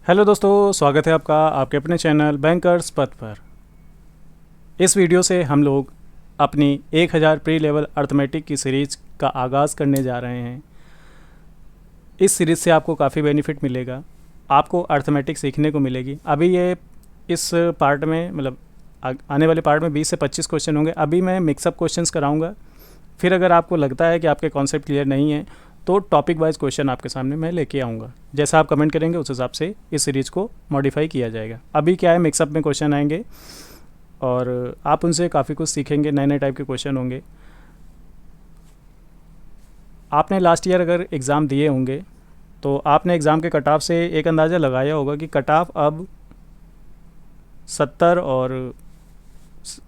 Hello दोस्तों, स्वागत है आपका आपके अपने चैनल बैंकर्स पथ पर। इस वीडियो से हम लोग अपनी 1000 प्री लेवल अर्थमेटिक की सीरीज़ का आगाज़ करने जा रहे हैं। इस सीरीज़ से आपको काफ़ी बेनिफिट मिलेगा, आपको अर्थमेटिक सीखने को मिलेगी। अभी ये इस पार्ट में मतलब आने वाले पार्ट में 20 से 25 क्वेश्चन होंगे। अभी मैं मिक्सअप क्वेश्चंस कराऊंगा। फिर अगर आपको लगता है कि आपके कॉन्सेप्ट क्लियर नहीं है तो टॉपिक वाइज क्वेश्चन आपके सामने मैं लेके आऊँगा। जैसा आप कमेंट करेंगे उस हिसाब से इस सीरीज़ को मॉडिफाई किया जाएगा। अभी क्या है, मिक्सअप में क्वेश्चन आएंगे और आप उनसे काफ़ी कुछ सीखेंगे, नए नए टाइप के क्वेश्चन होंगे। आपने लास्ट ईयर अगर एग्ज़ाम दिए होंगे तो आपने एग्ज़ाम के कट ऑफ से एक अंदाज़ा लगाया होगा कि कट ऑफ अब 70 और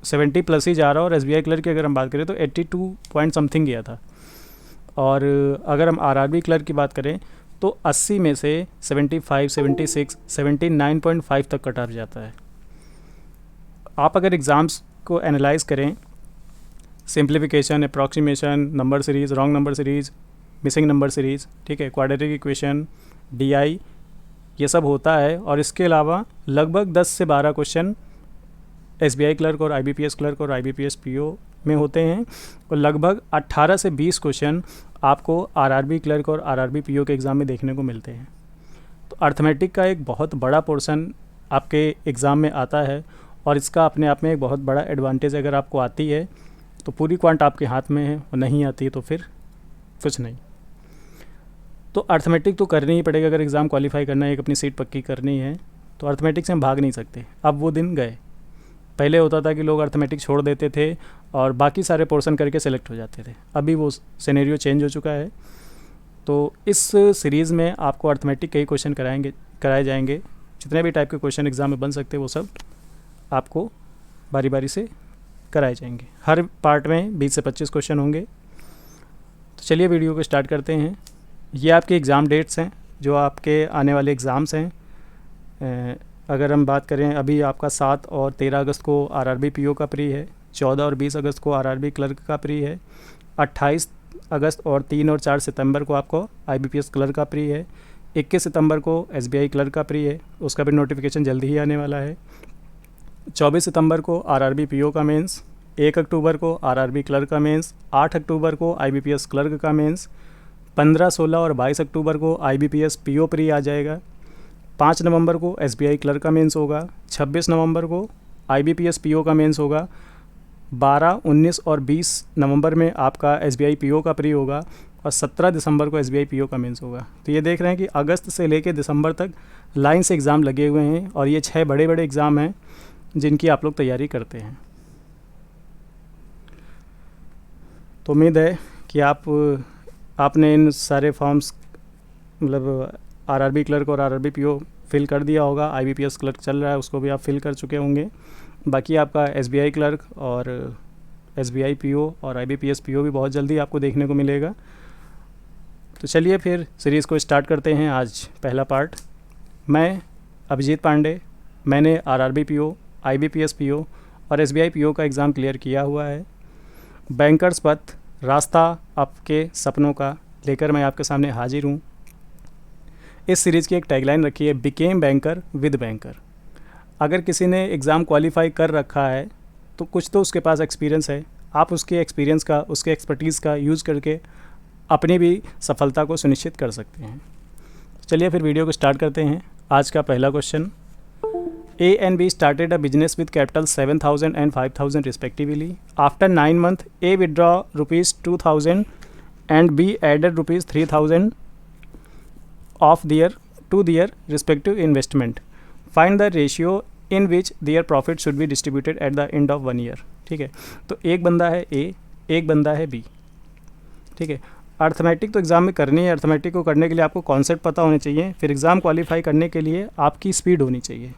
70 प्लस ही जा रहा है। और SBI क्लर्क की अगर हम बात करें तो 82 पॉइंट समथिंग गया था। और अगर हम RRB क्लर्क की बात करें तो 80 में से 75, 76, 79.5 तक कट ऑफ जाता है। आप अगर एग्ज़ाम्स को एनालाइज करें, simplification, approximation, number series, wrong number series, missing number series, ठीक है, क्वाड्रेटिक इक्वेशन, DI, ये सब होता है। और इसके अलावा लगभग 10 से 12 क्वेश्चन SBI क्लर्क और IBPS क्लर्क और IBPS PO में होते हैं। और लगभग 18 से 20 क्वेश्चन आपको RRB क्लर्क और RRB PO के एग्ज़ाम में देखने को मिलते हैं। तो अर्थमेटिक का एक बहुत बड़ा पोर्शन आपके एग्ज़ाम में आता है और इसका अपने आप में एक बहुत बड़ा एडवांटेज। अगर आपको आती है तो पूरी क्वांट आपके हाथ में है, और नहीं आती है तो फिर कुछ नहीं। तो अर्थमेटिक तो करनी ही पड़ेगा अगर एग्ज़ाम क्वालिफाई करना है, एक अपनी सीट पक्की करनी है। तो अर्थमेटिक से हम भाग नहीं सकते। अब वो दिन गए। पहले होता था कि लोग अर्थमेटिक छोड़ देते थे और बाकी सारे पोर्शन करके सेलेक्ट हो जाते थे। अभी वो सिनेरियो चेंज हो चुका है। तो इस सीरीज़ में आपको अर्थमेटिक कई क्वेश्चन कराए जाएंगे। जितने भी टाइप के क्वेश्चन एग्ज़ाम में बन सकते हैं वो सब आपको बारी बारी से कराए जाएंगे। हर पार्ट में 20 से 25 क्वेश्चन होंगे। तो चलिए वीडियो को स्टार्ट करते हैं। ये आपके एग्ज़ाम डेट्स हैं जो आपके आने वाले एग्ज़ाम्स हैं। अगर हम बात करें, अभी आपका 7 और 13 अगस्त को RRB PO का प्री है, 14 और 20 अगस्त को RRB क्लर्क का प्री है, 28 अगस्त और 3 और 4 सितंबर को आपको IBPS क्लर्क का प्री है, 21 सितंबर को SBI क्लर्क का प्री है, उसका भी नोटिफिकेशन जल्दी ही आने वाला है, 24 सितंबर को RRB PO का मेंस, 1 अक्टूबर को RRB क्लर्क का मेंस, 8 अक्टूबर को IBPS क्लर्क का मेंस, 15, 16 और 22 अक्टूबर को IBPS PO प्री आ जाएगा, 5 नवंबर को SBI क्लर्क का मेंस होगा, 26 नवंबर को IBPS PO का मेंस होगा, 12, 19 और 20 नवंबर में आपका SBI PO का प्री होगा और 17 दिसंबर को SBI PO का मेंस होगा। तो ये देख रहे हैं कि अगस्त से लेकर दिसंबर तक लाइन से एग्ज़ाम लगे हुए हैं और ये 6 बड़े बड़े एग्ज़ाम हैं जिनकी आप लोग तैयारी करते हैं। तो उम्मीद है कि आपने इन सारे फॉर्म्स मतलब RRB क्लर्क और RRB PO फिल कर दिया होगा। IBPS क्लर्क चल रहा है, उसको भी आप फिल कर चुके होंगे। बाकी आपका SBI क्लर्क और SBI PO और IBPS PO भी बहुत जल्दी आपको देखने को मिलेगा। तो चलिए फिर सीरीज़ को स्टार्ट करते हैं। आज पहला पार्ट। मैं अभिजीत पांडे, मैंने RRB PO, IBPS PO और SBI PO का एग्ज़ाम क्लियर किया हुआ है। बैंकर्स पथ, रास्ता आपके सपनों का लेकर मैं आपके सामने हाजिर हूँ। इस सीरीज़ की एक टैगलाइन रखी है, बिकेम बैंकर विद बैंकर। अगर किसी ने एग्ज़ाम क्वालिफाई कर रखा है तो कुछ तो उसके पास एक्सपीरियंस है। आप उसके एक्सपीरियंस का, उसके एक्सपर्टीज़ का यूज़ करके अपनी भी सफलता को सुनिश्चित कर सकते हैं। चलिए फिर वीडियो को स्टार्ट करते हैं। आज का पहला question, A and B started a business with capital 7,000 and 5,000 respectively. After 9 months, A withdraw rupees 2,000 and B added rupees 3,000 to their respective investment. Find the ratio in which their profit should be distributed at the end of 1 year. ठीक है, तो एक बंदा है A, एक बंदा है B। ठीक है, अर्थमेटिक तो एग्ज़ाम में करनी है। अर्थमेटिक को करने के लिए आपको कॉन्सेप्ट पता होने चाहिए, फिर एग्ज़ाम क्वालिफाई करने के लिए आपकी स्पीड होनी चाहिए।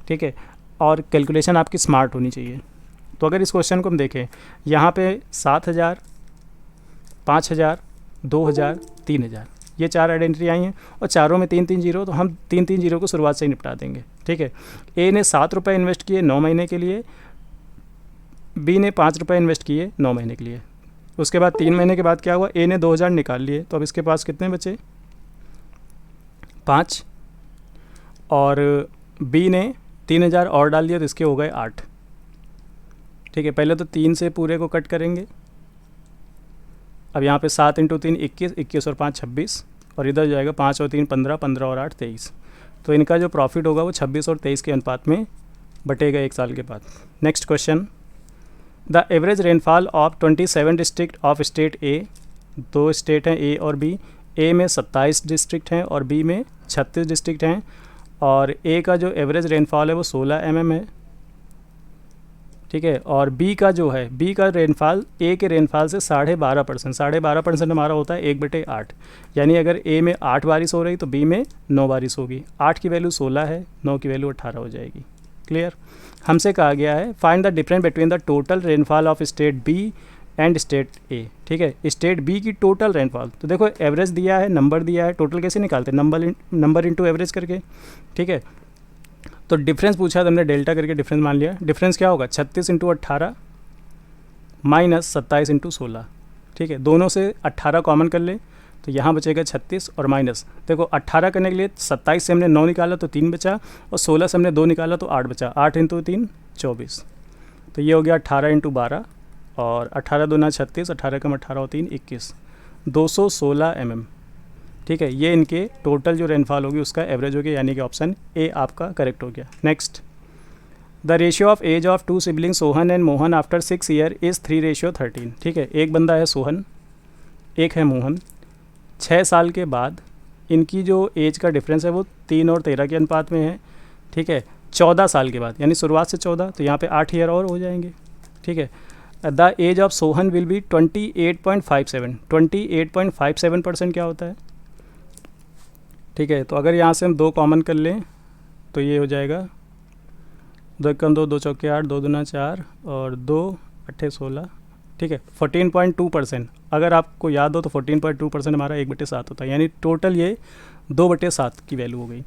ठीक है, और कैलकुलेशन आपकी स्मार्ट होनी चाहिए। तो अगर इस क्वेश्चन को हम देखें, यहाँ पे 7,000, 5,000, 2,000, 3,000 ये 4 आइडेंटिटी आई हैं और चारों में 3-3 जीरो, तो हम 3-3 जीरो को शुरुआत से ही निपटा देंगे। ठीक है, A ने 7 रुपये इन्वेस्ट किए 9 महीने के लिए, B ने 5 रुपये इन्वेस्ट किए 9 महीने के लिए। उसके बाद 3 महीने के बाद क्या हुआ, A ने 2,000 निकाल लिए, तो अब इसके पास कितने बचे, 5। और बी ने 3000 और डाल दिया तो इसके हो गए 8। ठीक है, पहले तो 3 से पूरे को कट करेंगे। अब यहाँ पे 7 × 3 21, 21 और 5 26, और इधर जाएगा 5 और 3 15, 15 और 8 23। तो इनका जो प्रॉफिट होगा वो 26 और 23 के अनुपात में बटेगा 1 साल के बाद। Next question, the average rainfall of 27 district of state A, 2 state हैं ए और बी, ए में 27 डिस्ट्रिक्ट हैं और बी में 36 डिस्ट्रिक्ट हैं, और ए का जो एवरेज रेनफॉल है वो 16 mm है। ठीक है, और बी का जो है, बी का रेनफॉल ए के रेनफॉल से 12.5%, 12.5% हमारा होता है 1/8, यानी अगर ए में 8 बारिश हो रही तो बी में 9 बारिश होगी। 8 की वैल्यू 16 है, 9 की वैल्यू 18 हो जाएगी। क्लियर। हमसे कहा गया है find the difference between the total rainfall of state B and state A. ठीक है, स्टेट बी की टोटल रेनफॉल, तो देखो एवरेज दिया है, नंबर दिया है, टोटल कैसे निकालते हैं, नंबर इंटू एवरेज करके। ठीक है, तो डिफरेंस पूछा तो हमने डेल्टा करके डिफरेंस मान लिया। डिफरेंस क्या होगा, 36 × 18 माइनस 27 × 16। ठीक है, दोनों से 18 कॉमन कर ले तो यहाँ बचेगा 36 और माइनस, देखो 18 करने के लिए 27 से हमने 9 निकाला तो 3 बचा, और 16 से हमने 2 निकाला तो 8 बचा। 8 × 3 24, तो ये हो गया 18 × 12, और 18 दूना 36, 18 कम 18 और 3 21, 216 mm। ठीक है, ये इनके टोटल जो रेनफॉल होगी उसका एवरेज हो गया, यानी कि ऑप्शन ए आपका करेक्ट हो गया। Next, the ratio of age of 2 sibling Sohan and Mohan after 6 year is 3:13। ठीक है, एक बंदा है सोहन, एक है मोहन। 6 साल के बाद इनकी जो एज का डिफरेंस है वो 3 और 13 के अनुपात में है। ठीक है, 14 साल के बाद, यानी शुरुआत से 14, तो यहाँ पे 8 ईयर और हो जाएंगे। ठीक है, the age of Sohan will be 28.57। 28.57% क्या होता है। ठीक है, तो अगर यहाँ से हम 2 कॉमन कर लें तो ये हो जाएगा 2 × 2, 2 × 8, 2 दूना 4 और 2 8 16। ठीक है, 14.2%। अगर आपको याद हो तो 14.2% हमारा 1/7 होता है, यानी टोटल ये 2/7 की वैल्यू हो गई।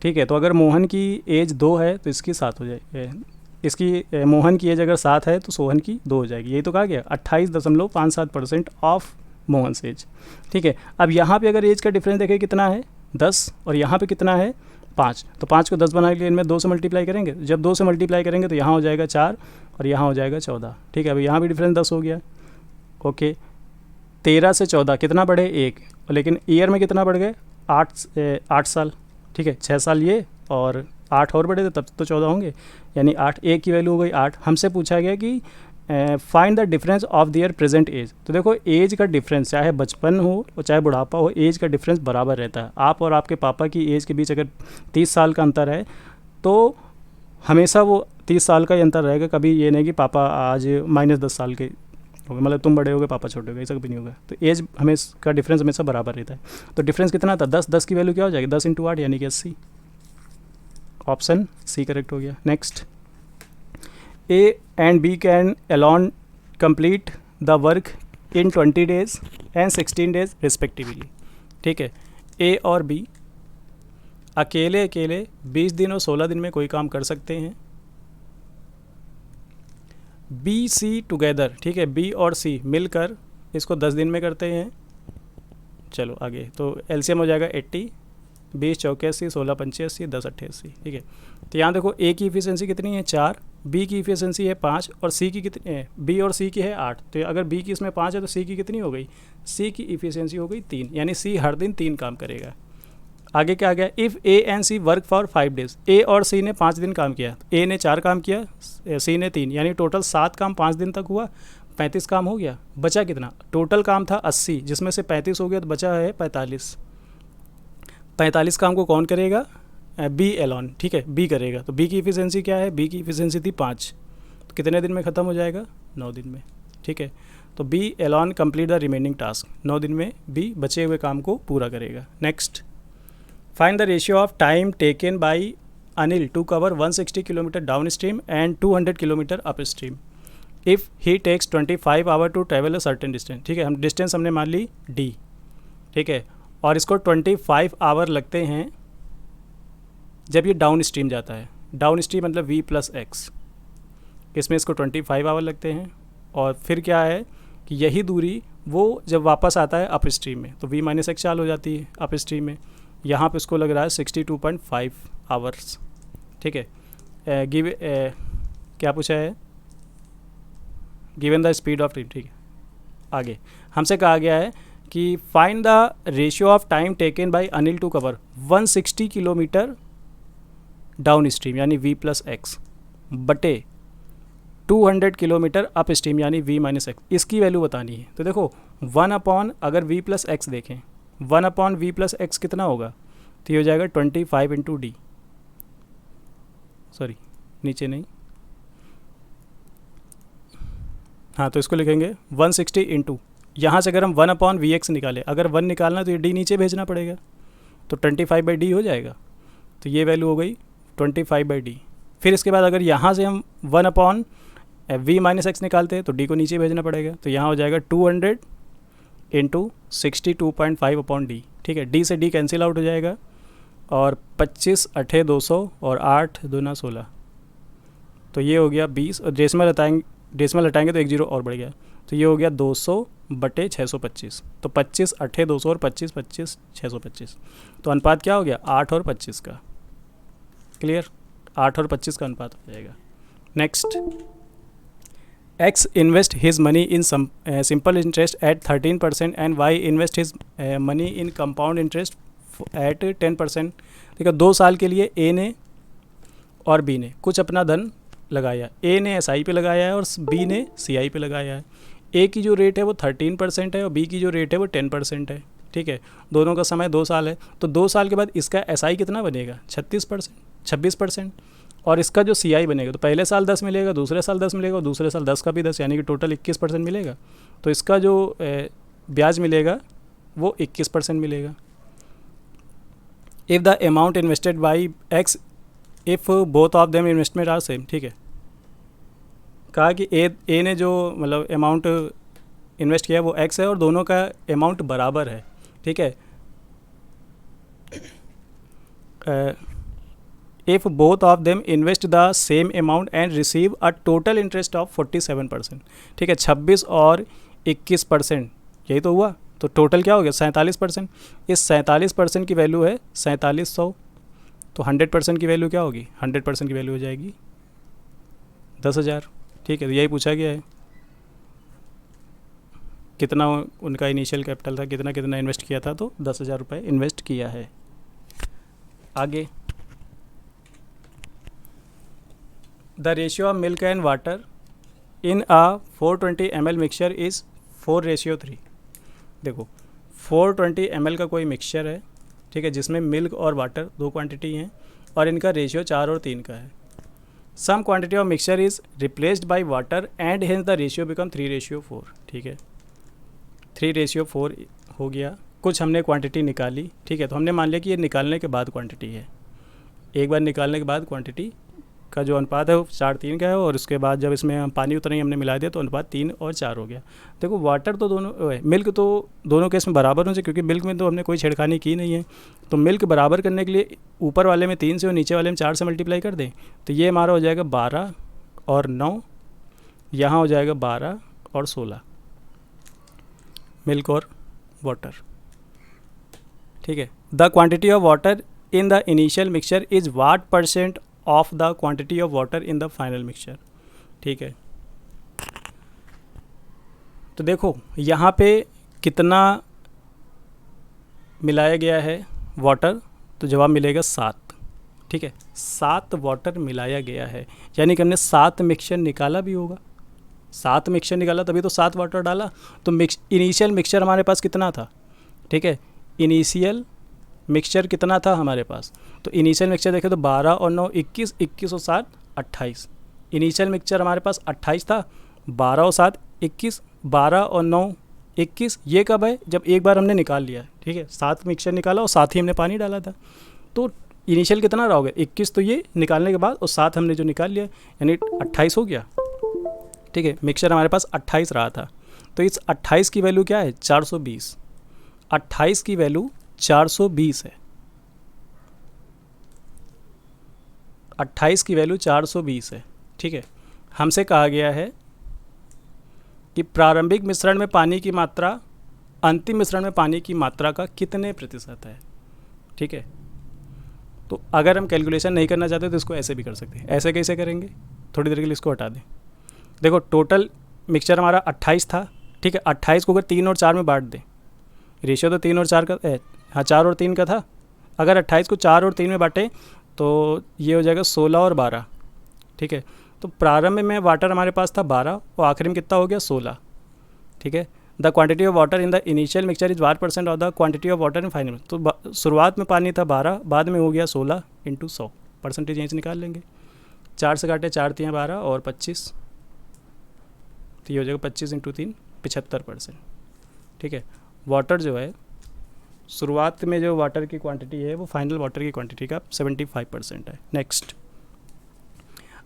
ठीक है, तो अगर मोहन की एज 2 है तो इसकी 7 हो जाएगी, इसकी मोहन की एज अगर 7 है तो सोहन की 2 हो जाएगी। यही तो कहा गया 28.57% ऑफ मोहन एज। ठीक है, अब यहाँ पे अगर एज का डिफरेंस देखें कितना है 10, और यहाँ पे कितना है 5, तो 5 को 10 बनाने के लिए इनमें 2 से मल्टीप्लाई करेंगे। जब 2 से मल्टीप्लाई करेंगे तो यहाँ हो जाएगा 4 और यहाँ हो जाएगा 14। ठीक है, अभी यहाँ भी डिफरेंस 10 हो गया। ओके, 13 से 14 कितना बढ़े 1, लेकिन ईयर में कितना बढ़ गए 8 साल। ठीक है, 6 साल ये और 8 और बढ़े थे तब तो 14 होंगे, यानी 8, एक की वैल्यू हो गई 8। हमसे पूछा गया कि find the difference of their present age. तो देखो एज का डिफरेंस चाहे बचपन हो और चाहे बुढ़ापा हो, एज का डिफरेंस बराबर रहता है। आप और आपके पापा की एज के बीच अगर 30 साल का अंतर है तो हमेशा वो 30 साल का ही अंतर रहेगा। कभी ये नहीं कि पापा आज -10 साल के हो गए, मतलब तुम बड़े हो गए पापा छोटे हो गए, ऐसा कभी नहीं होगा। तो एज का डिफरेंस हमेशा बराबर रहता है। तो डिफरेंस कितना था 10, 10 की वैल्यू क्या हो जाएगी 10 × 8 यानी कि 80। ऑप्शन सी करेक्ट हो गया। Next, A and B can alone complete the work in 20 days and 16 days respectively। ठीक है, A और B अकेले 20 दिन और 16 दिन में कोई काम कर सकते हैं। B, C टुगेदर, ठीक है, B और C मिलकर इसको 10 दिन में करते हैं। चलो आगे, तो एलसीएम हो जाएगा 80, 20 चौके 80, 16 पंचे 80, 10 अट्ठे 80। ठीक है, तो यहाँ देखो A की इफिशिएंसी कितनी है 4, B की इफिशिएंसी है 5 और C की कितनी है, B और C की है 8। तो अगर B की इसमें 5 है तो C की कितनी हो गई, C की इफिशिएंसी हो गई 3, यानी C हर दिन 3 काम करेगा। आगे क्या आ गया, if A and C work for 5 days. A और C ने 5 दिन काम किया, A ने 4 काम किया, C ने 3, यानी टोटल 7 काम 5 दिन तक हुआ, 35 काम हो गया। बचा कितना, टोटल काम था 80, जिसमें से 35 हो गया तो बचा है 45। 45 काम को कौन करेगा, बी एलॉन। ठीक है, बी करेगा। तो बी की इफिशिएंसी क्या है, बी की इफिशिएंसी थी 5, तो कितने दिन में ख़त्म हो जाएगा 9 दिन में। ठीक है, तो B alone complete the remaining task, 9 दिन में बी बचे हुए काम को पूरा करेगा। Next, find the ratio of time taken by Anil to cover 160 kilometre downstream and 200 kilometre upstream if he takes 25 hour to travel a certain distance. ठीक है, हम डिस्टेंस हमने मान ली डी। ठीक है, और इसको 25 आवर लगते हैं जब ये डाउन स्ट्रीम जाता है। डाउन स्ट्रीम मतलब V+X, इसमें इसको 25 आवर लगते हैं। और फिर क्या है कि यही दूरी वो जब वापस आता है अप स्ट्रीम में तो V-X चाल हो जाती है अप स्ट्रीम में। यहाँ पे इसको लग रहा है 62.5 आवर्स, ठीक है। क्या पूछा है, गिवन द स्पीड ऑफ, ठीक है। आगे हमसे कहा गया है कि find the ratio of time taken by Anil to cover 160 kilometre downstream यानी v+x बटे 200 किलोमीटर अप स्ट्रीम यानी v-x, इसकी वैल्यू बतानी है। तो देखो 1 अपॉन अगर v+x देखें, 1 अपॉन v+x कितना होगा, तो ये हो जाएगा 25 इंटू डी, सॉरी नीचे नहीं, हाँ तो इसको लिखेंगे 160 इंटू, यहाँ से अगर हम 1 अपॉन v(x) निकालें, अगर 1 निकालना तो ये d नीचे भेजना पड़ेगा, तो 25/d हो जाएगा। तो ये वैल्यू हो गई 25/d। फिर इसके बाद अगर यहाँ से हम 1 अपॉन v-x निकालते हैं तो d को नीचे भेजना पड़ेगा, तो यहाँ हो जाएगा 200 इंटू 62.5 अपॉन डी, ठीक है। d से d कैंसिल आउट हो जाएगा और 25 8 200 और 8 दूना 16, तो ये हो गया 20, और डेसिमल हटाएंगे तो 1 0 और बढ़ गया, तो ये हो गया 200/625। तो 25 8 200 और 25 25 625, तो अनुपात क्या हो गया 8 और 25 का। क्लियर, 8 और 25 का अनुपात हो जाएगा। Next, X invest his money in simple interest at 13% and Y invest his money in compound interest at 10%। ठीक है, 2 साल के लिए A ने और B ने कुछ अपना धन लगाया, A ने SI पे लगाया है और B ने CI पे लगाया है। A की जो रेट है वो 13% है और B की जो रेट है वो 10% है, ठीक है। दोनों का समय 2 साल है, तो 2 साल के बाद इसका SI कितना बनेगा 26%, और इसका जो CI बनेगा तो पहले साल 10 मिलेगा, दूसरे साल 10 मिलेगा और दूसरे साल 10 का भी 10, यानी कि टोटल 21% मिलेगा। तो इसका जो ब्याज मिलेगा वो 21% मिलेगा। If the amount invested by X if both of them investment are same, ठीक है। कहा कि ए ने जो मतलब अमाउंट इन्वेस्ट किया वो X है और दोनों का अमाउंट बराबर है, ठीक है। If both of them invest the same amount and receive a total interest of 47%, ठीक है। 26 और 21%, यही तो हुआ, तो टोटल क्या हो गया 47%। इस 47% की वैल्यू है 4700, तो 100% की वैल्यू क्या होगी, 100% की वैल्यू हो जाएगी 10,000, ठीक है। तो यही पूछा गया है कितना उनका इनिशियल कैपिटल था, कितना इन्वेस्ट किया था, तो 10,000 रुपये इन्वेस्ट किया है। आगे, the ratio of milk and water in a 420 ml mixture is 4:3। देखो 420 ml का कोई मिक्सचर है, ठीक है, जिसमें मिल्क और वाटर 2 क्वांटिटी हैं और इनका रेशियो 4 और 3 का है। Sum quantity of mixture is replaced by water and hence the ratio become 3:4, ठीक है। 3:4 हो गया। कुछ हमने क्वांटिटी निकाली, ठीक है, तो हमने मान लिया कि ये निकालने के बाद क्वांटिटी है। एक बार निकालने के बाद क्वांटिटी का जो अनुपात है वो 4:3 का है, और उसके बाद जब इसमें हम पानी उतना ही हमने मिला दिया तो अनुपात 3 और 4 हो गया। देखो वाटर तो दोनों, मिल्क तो दोनों केस में बराबर होने से, क्योंकि मिल्क में तो हमने कोई छेड़खानी की नहीं है, तो मिल्क बराबर करने के लिए ऊपर वाले में 3 से और नीचे वाले में 4 से मल्टीप्लाई कर दें, तो ये हमारा हो जाएगा 12 और 9, यहाँ हो जाएगा 12 और 16 मिल्क और वाटर, ठीक है। The quantity of water in the initial mixture is what % of the quantity of water in the final mixture, ठीक है। तो देखो यहाँ पे कितना मिलाया गया है वाटर, तो जवाब मिलेगा 7, ठीक है। 7 वाटर मिलाया गया है, यानी कि हमने 7 मिक्सचर निकाला भी होगा, 7 मिक्सचर निकाला तभी तो 7 वाटर डाला। तो इनिशियल मिक्सचर हमारे पास कितना था, ठीक है, इनिशियल मिक्सचर कितना था हमारे पास, तो इनिशियल मिक्सचर देखें तो 12 और 9 21, 21 और 7 28। इनिशियल मिक्सचर हमारे पास 28 था, 12 और 7 21, 12 और 9 21। ये कब है, जब एक बार हमने निकाल लिया, ठीक है। 7 मिक्सचर निकाला और साथ ही हमने पानी डाला था, तो इनिशियल कितना रहा होगा 21, तो ये निकालने के बाद और 7 हमने जो निकाल लिया यानी 28 हो गया, ठीक है। मिक्सचर हमारे पास 28 रहा था, तो इस 28 की वैल्यू क्या है 420, 28 की वैल्यू 420 है, 28 की वैल्यू 420 है, ठीक है। हमसे कहा गया है कि प्रारंभिक मिश्रण में पानी की मात्रा अंतिम मिश्रण में पानी की मात्रा का कितने प्रतिशत है, ठीक है। तो अगर हम कैलकुलेशन नहीं करना चाहते तो इसको ऐसे भी कर सकते हैं। ऐसे कैसे करेंगे, थोड़ी देर के लिए इसको हटा दें। देखो टोटल मिक्सचर हमारा 28 था, ठीक है। 28 को अगर 3 और 4 में बांट दें, रेशियो तो 3 और 4 का हाँ 4 और 3 का था। अगर 28 को 4 और 3 में बांटें तो ये हो जाएगा 16 और 12, ठीक है। तो प्रारंभ में वाटर हमारे पास था 12 और आखिरी में कितना हो गया 16, ठीक है। The quantity of water in the initial mixture is 12% of the quantity of water in final. तो शुरुआत में पानी था 12, बाद में हो गया 16 इंटू 100, परसेंटेज यहीं से निकाल लेंगे। 4 से काटे 4 3 12 और 25, तो ये हो जाएगा 25 इंटू 3 75%, ठीक है। वाटर जो है शुरुआत में जो वाटर की क्वांटिटी है वो फाइनल वाटर की क्वांटिटी का 75% है। Next,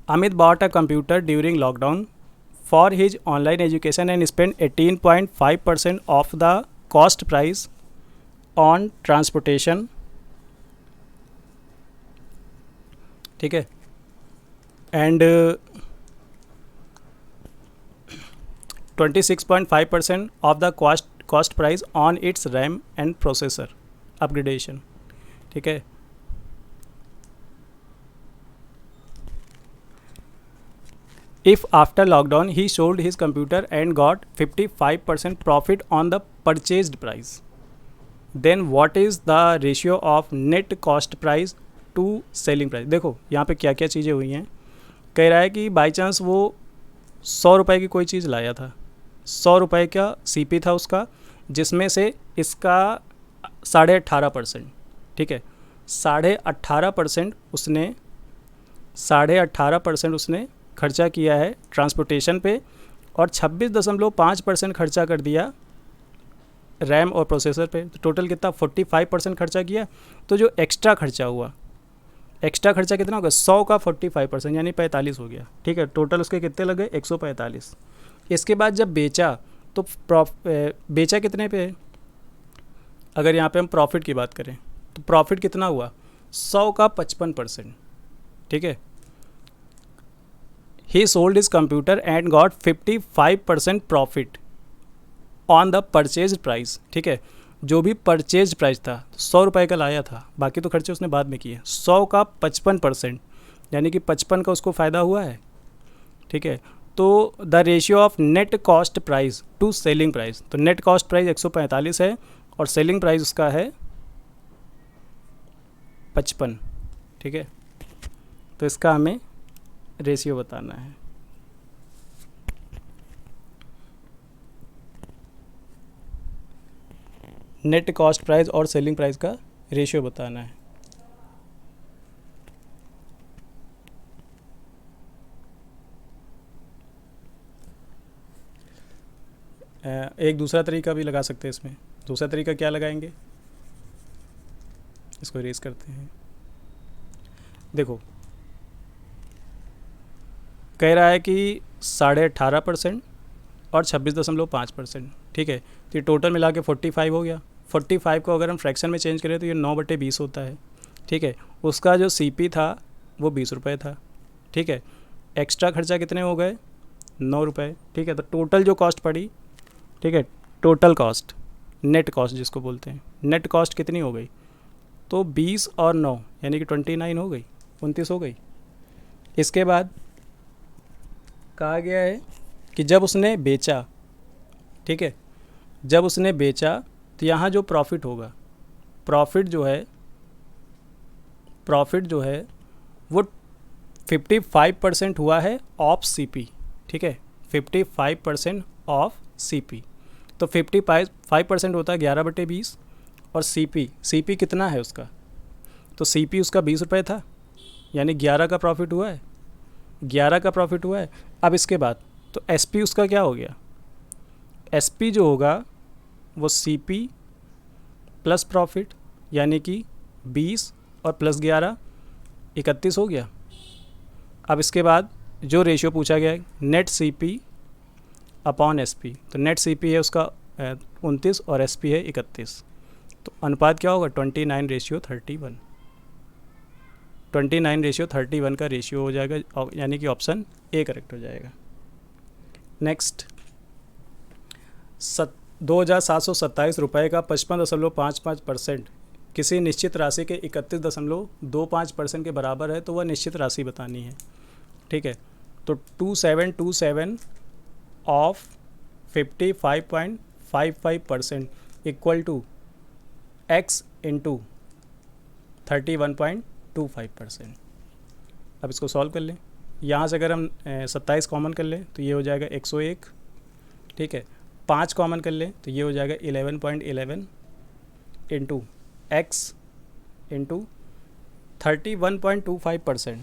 Amit bought a computer during lockdown for his online education and spend 18.5% of the cost price on transportation, ठीक है, and 26.5% of the cost price on it's RAM and processor upgradation, ठीक है। If after lockdown he sold his computer and got 55% profit on the purchased price, then what is the ratio of net cost price to selling price? देखो यहाँ पे क्या क्या चीज़ें हुई हैं। कह रहा है कि बाई चांस वो 100 रुपये की कोई चीज़ लाया था, 100 रुपये का CP था उसका, जिसमें से इसका 18.5%, ठीक है, 18.5% उसने खर्चा किया है ट्रांसपोर्टेशन पे और 26.5% खर्चा कर दिया रैम और प्रोसेसर पे। तो टोटल कितना 45% खर्चा किया। तो जो एक्स्ट्रा खर्चा हुआ, एक्स्ट्रा खर्चा कितना होगा 100 का 45% यानी 45 हो गया, ठीक है। टोटल उसके कितने लगे 145। इसके बाद जब बेचा तो बेचा कितने पे है, अगर यहाँ पे हम प्रॉफिट की बात करें तो प्रॉफिट कितना हुआ 100 का 55%, ठीक है। He sold his computer and got 55% profit on the purchased price, ठीक है। जो भी परचेज प्राइस था 100 रुपये का लाया था, बाकी तो खर्चे उसने बाद में किए। 100 का 55% यानी कि 55 का उसको फ़ायदा हुआ है, ठीक है। तो the ratio of net cost price to selling price, तो नेट कॉस्ट प्राइस 145 है और सेलिंग प्राइस उसका है 55, ठीक है। तो इसका हमें रेशियो बताना है। नेट कॉस्ट प्राइस और सेलिंग प्राइस का रेशियो बताना है। एक दूसरा तरीका भी लगा सकते हैं इसमें। दूसरा तरीका क्या लगाएंगे, इसको इरेज करते हैं। देखो कह रहा है कि 18.5% और 26.5%, ठीक है। तो ये टोटल मिला के 45 हो गया। 45 को अगर हम फ्रैक्शन में चेंज करें तो ये 9/20 होता है, ठीक है। उसका जो CP था वो 20 रुपये था, ठीक है। एक्स्ट्रा खर्चा कितने हो गए 9 रुपये, ठीक है। तो टोटल जो कॉस्ट पड़ी, ठीक है, टोटल कॉस्ट नेट कॉस्ट जिसको बोलते हैं, नेट कॉस्ट कितनी हो गई, तो 20 और 9 यानी कि 29 हो गई, 29 हो गई। इसके बाद कहा गया है कि जब उसने बेचा, ठीक है, जब उसने बेचा तो यहाँ जो प्रॉफिट होगा, प्रॉफिट जो है वो 55% हुआ है ऑफ CP, ठीक है, 55% ऑफ CP। तो 55% होता है 11/20 और CP कितना है उसका, तो CP उसका 20 रुपये था यानी 11 का प्रॉफिट हुआ है, 11 का प्रॉफिट हुआ है। अब इसके बाद तो SP उसका क्या हो गया, SP जो होगा वो CP प्लस प्रॉफिट यानी कि 20 और प्लस 11 31 हो गया। अब इसके बाद जो रेशियो पूछा गया है नेट CP अपॉन SP, तो नेट CP है उसका 29 और SP है 31, तो अनुपात क्या होगा 29:31। 29:31 का रेशियो हो जाएगा यानी कि ऑप्शन A करेक्ट हो जाएगा। नेक्स्ट, 2,727 रुपये का 55.55% किसी निश्चित राशि के 31.25% के बराबर है तो वह निश्चित राशि बतानी है। ठीक है, तो 2727 of 55.55% equal to x into 31.25%। अब इसको सॉल्व कर लें। यहाँ से अगर हम 27 कॉमन कर लें तो ये हो जाएगा 101। ठीक है, 5 कॉमन कर लें तो ये हो जाएगा 11.11 इंटू एक्स इंटू 31.25%।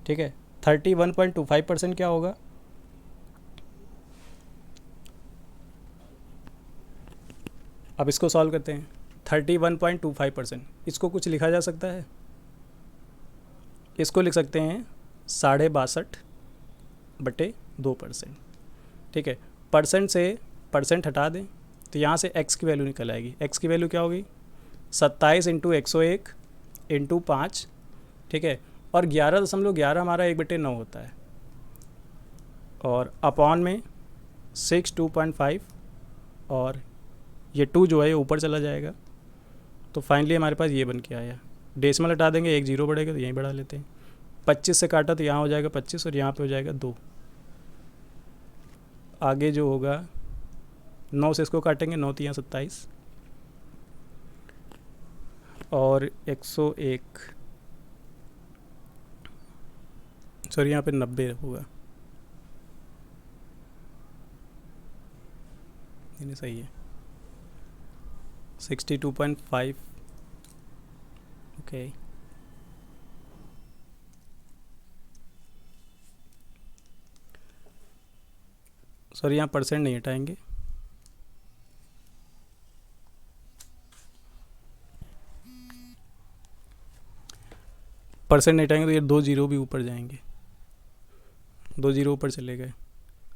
ठीक है, 31.25% क्या होगा? अब इसको सॉल्व करते हैं। 31.25%, इसको कुछ लिखा जा सकता है? इसको लिख सकते हैं 62.5/2%। ठीक है, परसेंट से परसेंट हटा दें तो यहाँ से x की वैल्यू निकल आएगी। x की वैल्यू क्या होगी? 27 इंटू 101 इंटू 5। ठीक है, और 11.11 हमारा 1/9 होता है, और अपॉन में 6 2.5, और ये 2 जो है ये ऊपर चला जाएगा। तो फाइनली हमारे पास ये बन के आया। डेसिमल हटा देंगे, 1 0 बढ़ेगा तो यहीं बढ़ा लेते हैं। 25 से काटा तो यहाँ हो जाएगा 25 और यहाँ पे हो जाएगा 2। आगे जो होगा 9 से इसको काटेंगे, 9 3 27 और 101, सॉरी यहाँ पे 90 होगा। नहीं सही है, 62.5। ओके, सॉरी यहाँ परसेंट नहीं हटाएंगे, परसेंट नहीं हटाएंगे तो ये 2 0 भी ऊपर जाएंगे, 2 0 ऊपर चले गए।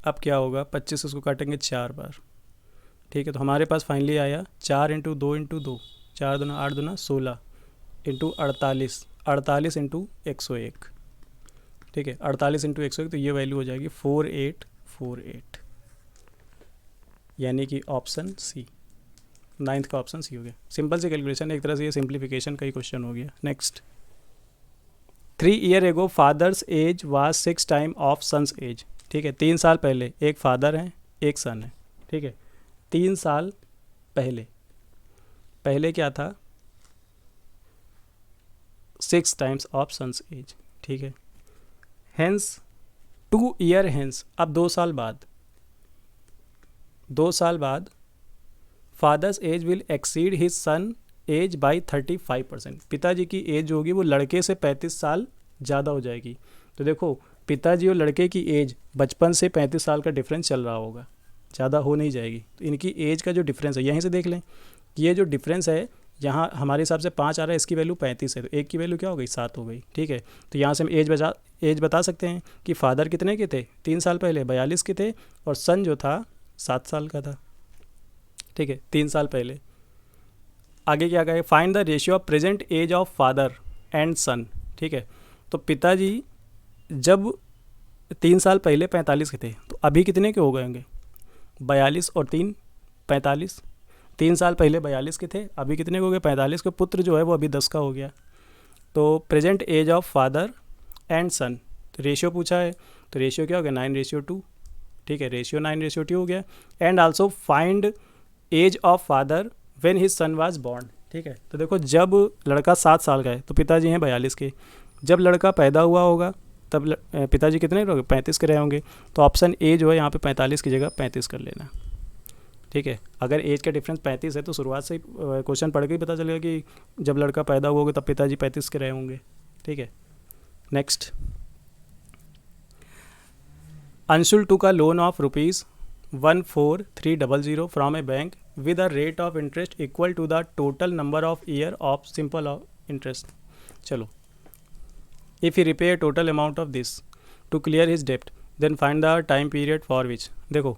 अब क्या होगा? 25 से उसको काटेंगे 4 बार। ठीक है, तो हमारे पास फाइनली आया 4 इंटू 2 इंटू 2, 4 दूना 8 दूना 16 इंटू 48, 48 इंटू 101। ठीक है, 48 इंटू 101, तो ये वैल्यू हो जाएगी 4848, यानी कि ऑप्शन सी, 9th का ऑप्शन सी हो गया। सिंपल सी कैलकुलेशन, एक तरह से ये सिंप्लीफिकेशन का ही क्वेश्चन हो गया। Next, 3 year ago father's age was 6 time of son's age. ठीक है, 3 साल पहले एक फादर है एक सन है। ठीक है, 3 साल पहले, पहले क्या था? 6 टाइम्स ऑफ सन्स एज। ठीक है, हेंस 2 year हेंस, अब 2 साल बाद, 2 साल बाद father's age will exceed his son age by 35%। पिताजी की एज जो होगी वो लड़के से 35 साल ज़्यादा हो जाएगी। तो देखो, पिताजी और लड़के की एज बचपन से 35 साल का डिफरेंस चल रहा होगा, ज़्यादा हो नहीं जाएगी। तो इनकी एज का जो डिफरेंस है, यहीं से देख लें, ये जो डिफरेंस है यहाँ हमारे हिसाब से 5 आ रहा है, इसकी वैल्यू 35 है, तो एक की वैल्यू क्या हो गई? 7 हो गई। ठीक है, तो यहाँ से हम एज बता सकते हैं कि फादर कितने के थे 3 साल पहले? 42 के थे, और सन जो था 7 साल का था। ठीक है, 3 साल पहले। आगे क्या कहे? Find the ratio of present age of father and son. ठीक है, तो पिताजी जब 3 साल पहले 45 के थे, तो अभी कितने के हो गए होंगे? 42 और 3 45। 3 साल पहले 42 के थे, अभी कितने के हो गए? 45 के। पुत्र जो है वो अभी 10 का हो गया। तो present age of father and son, तो रेशियो पूछा है, तो रेशियो क्या हो गया? 9:2। ठीक है, रेशियो 9:2 हो गया। And also find age of father when his son was born. ठीक है, तो देखो, जब लड़का 7 साल का है तो पिताजी हैं 42 के, जब लड़का पैदा हुआ होगा तब पिताजी कितने रहोगे? 35 के रहे होंगे। तो ऑप्शन ए जो है यहाँ पे 45 की जगह 35 कर लेना। ठीक है, अगर एज का डिफरेंस 35 है तो शुरुआत से ही क्वेश्चन पढ़ के ही पता चलेगा कि जब लड़का पैदा हुआ होगा तब पिताजी 35 के रहे होंगे। ठीक है, next, Anshul took a loan of ₹14300 from A bank with a rate of interest equal to the total number of year of simple interest. चलो, if he repay a total amount of this to clear his debt, then find the time period for which. देखो,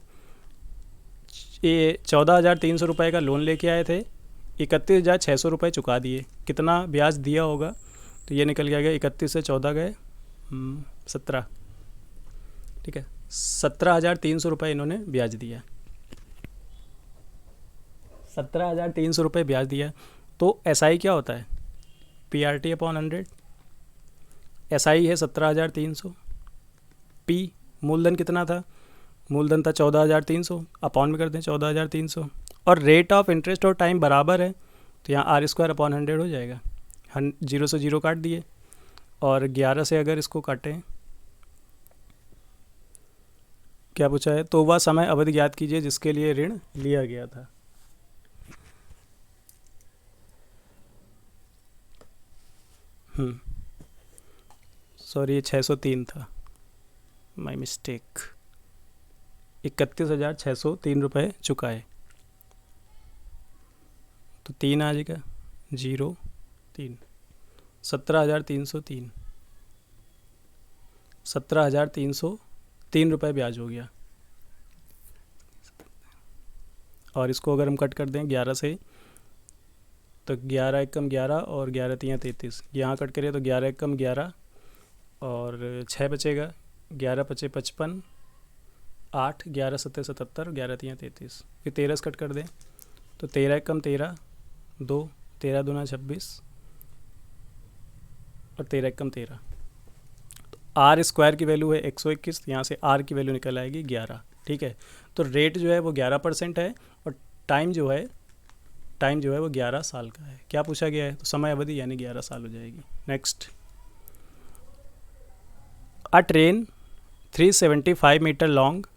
ये 14,300 रुपये का loan लेके आए थे, 31,600 रुपये चुका दिए, कितना ब्याज दिया होगा? तो ये निकल गया 31 से 14 गए 17। ठीक है, 17,300 रुपये इन्होंने ब्याज दिया, 17,300 रुपये ब्याज दिया। तो SI क्या होता है, PRT अपॉन 100। SI है 17,300। P मूलधन कितना था, मूलधन था 14,300, अपॉन में कर दें 14,300, और रेट ऑफ इंटरेस्ट और टाइम बराबर है, तो यहाँ R² अपॉन 100 हो जाएगा। 0 से 0 काट दिए, और 11 से अगर इसको काटें, क्या पूछा है, तो वह समय अवधि ज्ञात कीजिए जिसके लिए ऋण लिया गया था। सॉरी, ये 603 था, माय मिस्टेक। 31,603 रुपये चुकाए, तो 3 आ जाएगा, 0 3, 17,303, 17,303 रुपये ब्याज हो गया। और इसको अगर हम कट कर दें 11 से, तो 11 एकम 11 और 11 तियाँ 33, यहाँ कट करिए तो 11 एकम 11 और 6 बचेगा, 11 पचे 55, 8, 11 सत्ते 77, 11 तियाँ 33, फिर 13 से कट कर दें तो 13 एकम 13, 2, 13 दूना 26 और 13 एकम 13। तो R² की वैल्यू है 121, यहाँ से R की वैल्यू निकल आएगी 11। ठीक है, तो रेट जो है वो 11% है, और टाइम जो है वो 11 साल का है। क्या पूछा गया है, तो समय अवधि यानी 11 साल हो जाएगी। Next, a train 375 metre long,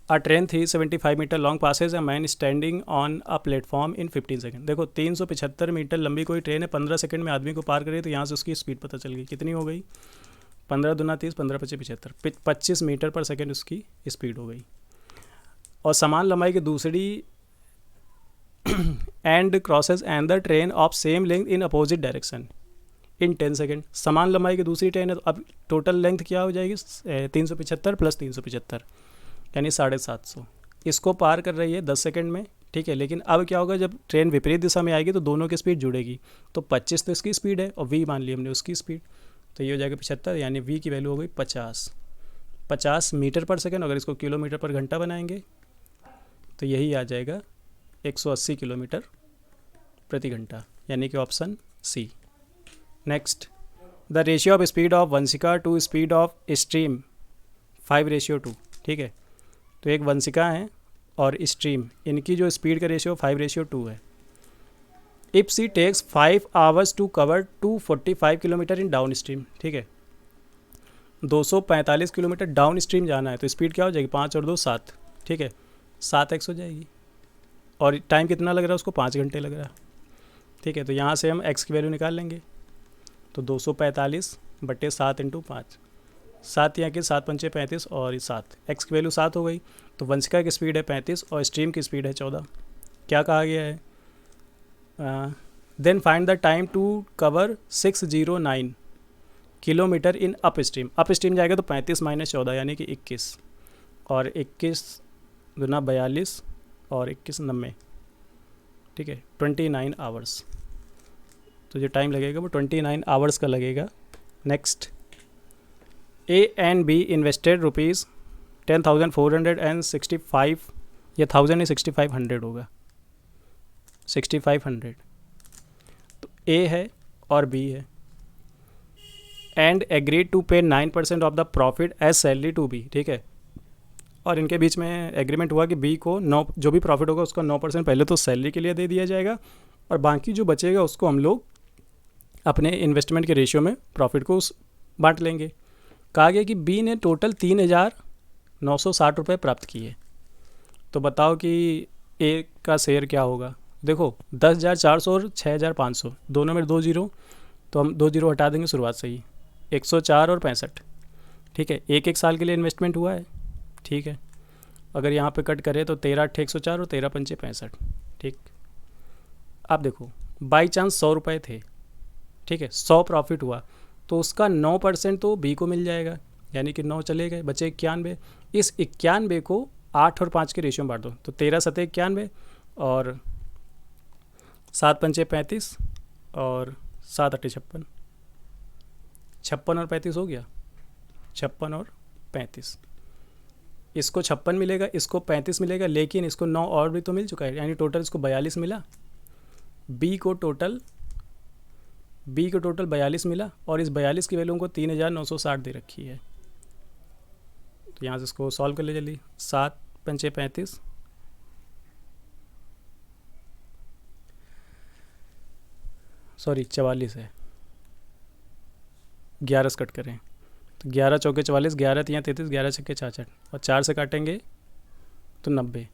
a train 375 metre long passes a man standing on a platform in 15 second. देखो 375 मीटर लंबी कोई ट्रेन है, 15 सेकंड में आदमी को पार करे, तो यहाँ से उसकी स्पीड पता चल गई, कितनी हो गई, 15 दूना 30, 15 पचे 75, 25 मीटर पर सेकेंड उसकी स्पीड हो गई। और समान लंबाई की दूसरी and crosses and the train of same length in opposite direction in 10 second. समान लंबाई की दूसरी ट्रेन है, तो अब टोटल लेंथ क्या हो जाएगी, 375 प्लस 375 यानी 750। इसको पार कर रही है 10 सेकंड में। ठीक है, लेकिन अब क्या होगा, जब ट्रेन विपरीत दिशा में आएगी तो दोनों की स्पीड जुड़ेगी, तो 25 तो इसकी स्पीड है और v मान ली हमने उसकी स्पीड, तो ये हो जाएगा 75, यानी v की वैल्यू हो गई 50 मीटर पर सेकंड। अगर इसको किलोमीटर पर घंटा बनाएंगे तो यही आ जाएगा 180 किलोमीटर प्रति घंटा, यानी कि option C. Next, the ratio of speed of Vanshika to speed of stream 5:2। ठीक है, तो एक वंशिका है और स्ट्रीम, इनकी जो स्पीड का रेशियो 5:2 है। If C takes 5 hours to cover 245 kilometre in down stream. ठीक है, 245 किलोमीटर डाउन स्ट्रीम जाना है, तो स्पीड क्या हो जाएगी, 5 और 2 7। ठीक है, 7x हो जाएगी, और टाइम कितना लग रहा है उसको, 5 घंटे लग रहा है। ठीक है, तो यहाँ से हम x की वैल्यू निकाल लेंगे, तो 245 बटे 7 इंटू 5, 7 यहाँ के 7 पंचे 35 और 7, x की वैल्यू 7 हो गई। तो वंशिका की स्पीड है 35 और स्ट्रीम की स्पीड है 14। क्या कहा गया है, then find the time to cover 609 kilometre in up stream. Up stream जाएगा तो 35 माइनस 14 यानी कि 21, और 21 दूना 42 और 21 90। ठीक है, 29 आवर्स, तो जो टाइम लगेगा वो 29 आवर्स का लगेगा। Next, A and be invested ₹10,465, या 1000 6500 होगा, 6500। तो ए है और बी है, and agreed to pay 9% of the profit as salary to be. ठीक है, और इनके बीच में एग्रीमेंट हुआ कि बी को 9, जो भी प्रॉफिट होगा उसका 9% पहले तो सैलरी के लिए दे दिया जाएगा, और बाकी जो बचेगा उसको हम लोग अपने इन्वेस्टमेंट के रेशियो में प्रॉफिट को बांट लेंगे। कहा गया कि बी ने टोटल 3,960 रुपये प्राप्त किए, तो बताओ कि ए का शेयर क्या होगा। देखो 10,400 और 6,500 दोनों में 2 जीरो, तो हम 2 जीरो हटा देंगे शुरुआत से ही, 104 और 65। ठीक है, एक साल के लिए इन्वेस्टमेंट हुआ है। ठीक है, अगर यहाँ पे कट करें तो 13 8 104 और 13 पंचे 65। ठीक, अब देखो बाई चांस 100 रुपये थे। ठीक है, 100 प्रॉफिट हुआ, तो उसका 9% तो बी को मिल जाएगा, यानी कि 9 चले गए, बचे 91। इस 91 को 8 और 5 के रेशियो में बांट दो, तो 13 7 91 और 7 पंचे 35 और 7 8 56, 56 और 35 हो गया, 56 और 35। इसको 56 मिलेगा, इसको 35 मिलेगा, लेकिन इसको 9 और भी तो मिल चुका है, यानी टोटल इसको 42 मिला। बी को टोटल 42 मिला, और इस 42 की वैल्यू को 3960 दे रखी है। तो यहाँ से इसको सॉल्व कर ले जल्दी। 7 पंचे 35, सॉरी 44 है, 11 से कट करें तो 11 चौके 44, 11 तियाँ 33, 11 छक्के 66, और 4 से काटेंगे तो 90।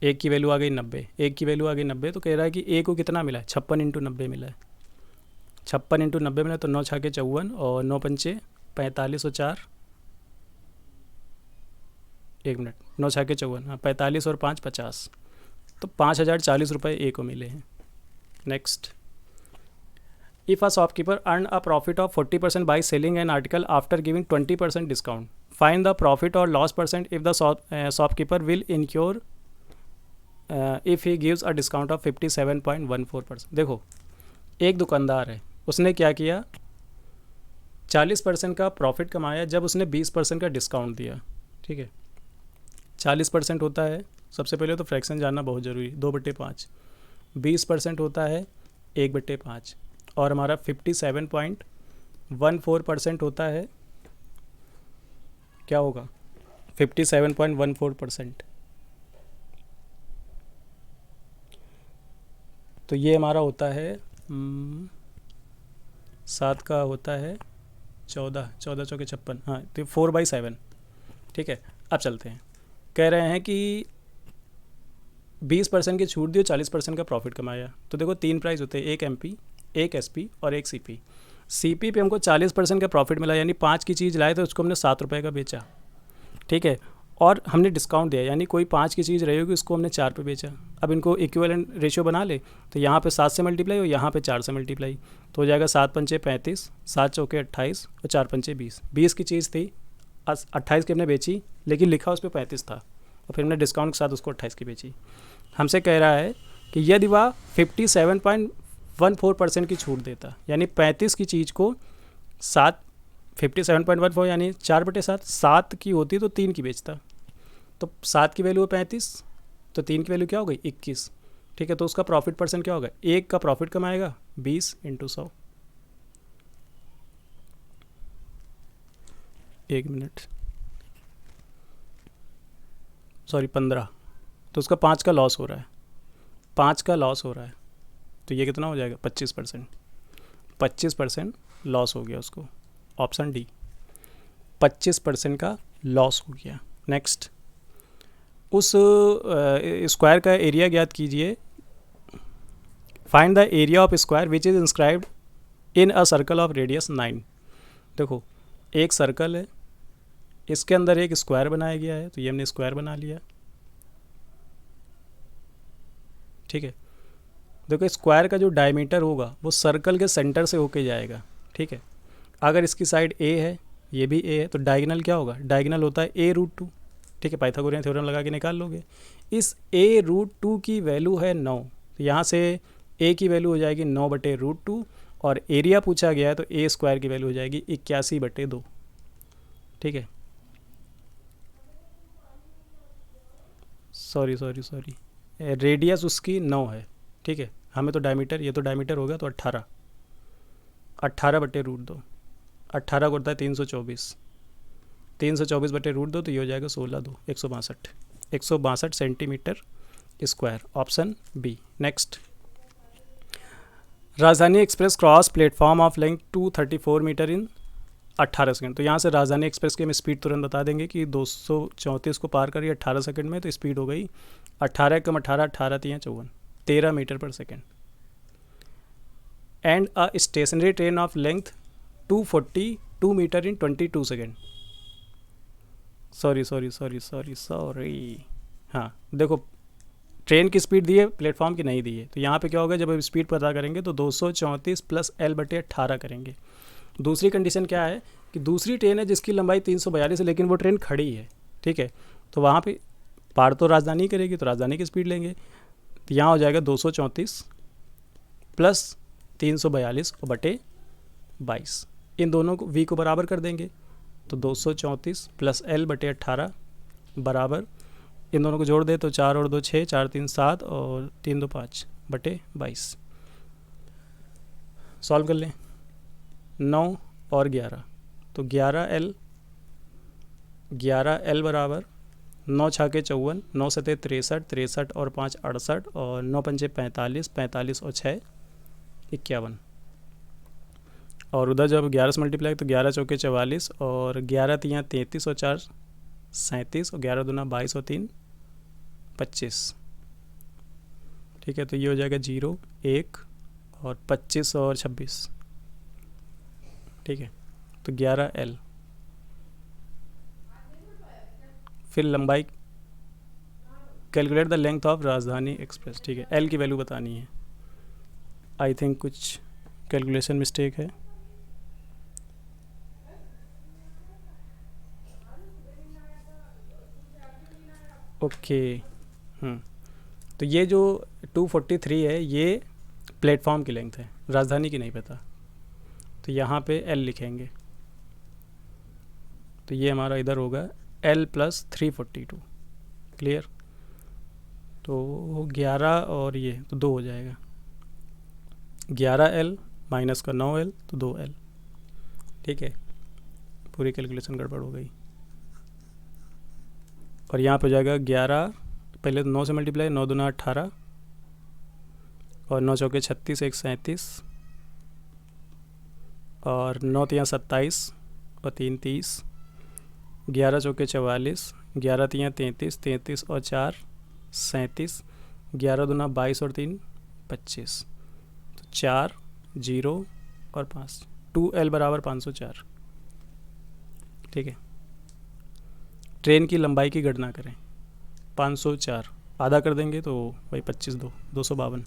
एक की वैल्यू आ गई 90, एक की वैल्यू आ गई 90। तो कह रहा है कि ए को कितना मिला है, 56 इंटू 90 मिला है। 56 इंटू 90 मिला, तो 9 छक्के 54 और 9 पंचे 45 और 4, 1 मिनट, 9 छक्के 54, हाँ 45 और 5 50, तो 5040 रुपये ए को मिले हैं। Next, if a shopkeeper earn a profit of 40% by selling an article after giving 20% discount, find the profit और loss percent if the shopkeeper will incur if he gives a discount of 57.14%। देखो, एक दुकानदार है, उसने क्या किया, 40% का profit कमाया जब उसने 20% का डिस्काउंट दिया। ठीक है, 40% होता है, सबसे पहले तो फ्रैक्शन जानना बहुत ज़रूरी, 2/5। 20% होता है 1/5, और हमारा 57.14% होता है, क्या होगा 57.14%। तो ये हमारा होता है 7 का होता है 14, 14 चौके 56, हाँ तो 4/7। ठीक है, अब चलते हैं। कह रहे हैं कि 20% की छूट दी, 40% का प्रॉफिट कमाया। तो देखो 3 प्राइस होते हैं, एक एमपी, एक एसपी और एक सीपी। सीपी पे हमको 40% का प्रॉफिट मिला, यानी 5 की चीज़ लाए तो उसको हमने 7 रुपये का बेचा। ठीक है, और हमने डिस्काउंट दिया, यानी कोई 5 की चीज़ रही होगी उसको हमने 4 पे बेचा। अब इनको इक्विवेलेंट रेशियो बना ले, तो यहाँ पे 7 से मल्टीप्लाई और यहाँ पे 4 से मल्टीप्लाई, तो हो जाएगा 7 पंचे 35, 7 चौके 28 और 4 पंचे 20। 20 की चीज़ थी, 28 की हमने बेची, लेकिन लिखा उस पर 35 था, और फिर हमने डिस्काउंट के साथ उसको 28 की बेची। हमसे कह रहा है कि यदि वह 57.14% की छूट देता, यानी 35 की चीज़ को 57.14 यानी 4/7, 7 की होती तो 3 की बेचता। तो 7 की वैल्यू है 35, तो 3 की वैल्यू क्या हो गई 21। ठीक है, तो उसका प्रॉफिट परसेंट क्या होगा, एक का प्रॉफिट कमाएगा 20 × 100। 1 मिनट, सॉरी 15, तो उसका 5 का लॉस हो रहा है, 5 का लॉस हो रहा है, तो ये कितना हो जाएगा 25%। 25% लॉस हो गया उसको, ऑप्शन डी, 25% का लॉस हो गया। नेक्स्ट, उस स्क्वायर का एरिया ज्ञात कीजिए। Find the area of square which is inscribed in a circle of radius 9। देखो, एक सर्कल है, इसके अंदर एक स्क्वायर बनाया गया है, तो ये हमने स्क्वायर बना लिया। ठीक है, देखो स्क्वायर का जो डायमीटर होगा वो सर्कल के सेंटर से होके जाएगा। ठीक है, अगर इसकी साइड ए है, ये भी ए है, तो डायगोनल क्या होगा, डायगोनल होता है a√2। ठीक है, पाइथागोरियन थ्योरम लगा के निकाल लोगे। इस a√2 की वैल्यू है 9, तो यहाँ से a की वैल्यू हो जाएगी 9/√2, और एरिया पूछा गया है तो a स्क्वायर की वैल्यू हो जाएगी 81/2। ठीक है, सॉरी रेडियस उसकी 9 है। ठीक है, हमें तो डायमीटर, ये तो डायमीटर होगा, तो 18/√2, 18 को होता है 324, 324/√2, तो ये हो जाएगा 16×2 162 centimetre square, option B. Next, Rajdhani express cross platform of length 234 metre in 18 second. तो यहाँ से राजधानी एक्सप्रेस की हम स्पीड तुरंत बता देंगे कि 234 को पार करिए 18 सेकंड में, तो स्पीड हो गई 18 × 18, 18 × 54, 13 मीटर पर second. And a stationary train of length 242 metre in 22 second. Sorry, हाँ देखो, ट्रेन की स्पीड दी है, प्लेटफॉर्म की नहीं दी है, तो यहाँ पे क्या होगा, जब हम स्पीड पता करेंगे तो 234 + L/18 करेंगे। दूसरी कंडीशन क्या है कि दूसरी ट्रेन है जिसकी लंबाई 342 है, लेकिन वो ट्रेन खड़ी है। ठीक है, तो वहाँ पे पार तो राजधानी करेगी, तो राजधानी की स्पीड लेंगे, तो यहाँ हो जाएगा 234 + 342/22। इन दोनों को v को बराबर कर देंगे, तो 234 प्लस L बटे 18 बराबर, इन दोनों को जोड़ दे तो 4 और 2 6, 4 3 7 और 3 2 5 बटे 22। सॉल्व कर लें। 9 और 11, तो 11L बराबर 9 छाके 54, 9 सते 63, 63 और 5 68 और 9 पंचे 45, 45 और 6 51। और उधर जब 11 से मल्टीप्लाई तो 11 चौके 44 और 11 तियाँ 33 और 4 37 और 11 दूना 22 और 3 25। ठीक है, तो ये हो जाएगा 0 1 और 25 और 26। ठीक है, तो 11L। फिर लंबाई, कैलकुलेट द लेंथ ऑफ राजधानी एक्सप्रेस। ठीक है, L की वैल्यू बतानी है। आई थिंक कुछ कैलकुलेशन मिस्टेक है। ओके। तो ये जो 243 है ये प्लेटफॉर्म की लेंथ है, राजधानी की नहीं पता, तो यहाँ पे L लिखेंगे। तो ये हमारा इधर होगा L प्लस 342। क्लियर। तो 11 और ये तो 2 हो जाएगा, 11L माइनस का 9L तो 2L। ठीक है, पूरी कैलकुलेशन गड़बड़ हो गई। और यहाँ पे हो जाएगा 11, पहले तो 9 से मल्टीप्लाई, 9 दूना 18 और 9 चौके 36, 1 37 और 9 तियाँ 27 और 3 30, 11 चौके 44, 11 तियाँ 33, 33 और 4 37, 11 दूना 22 और 3 25, तो 4 0 और 5, 2L बराबर 504। ठीक है, ट्रेन की लंबाई की गणना करें। 504 आधा कर देंगे तो वही 25 252।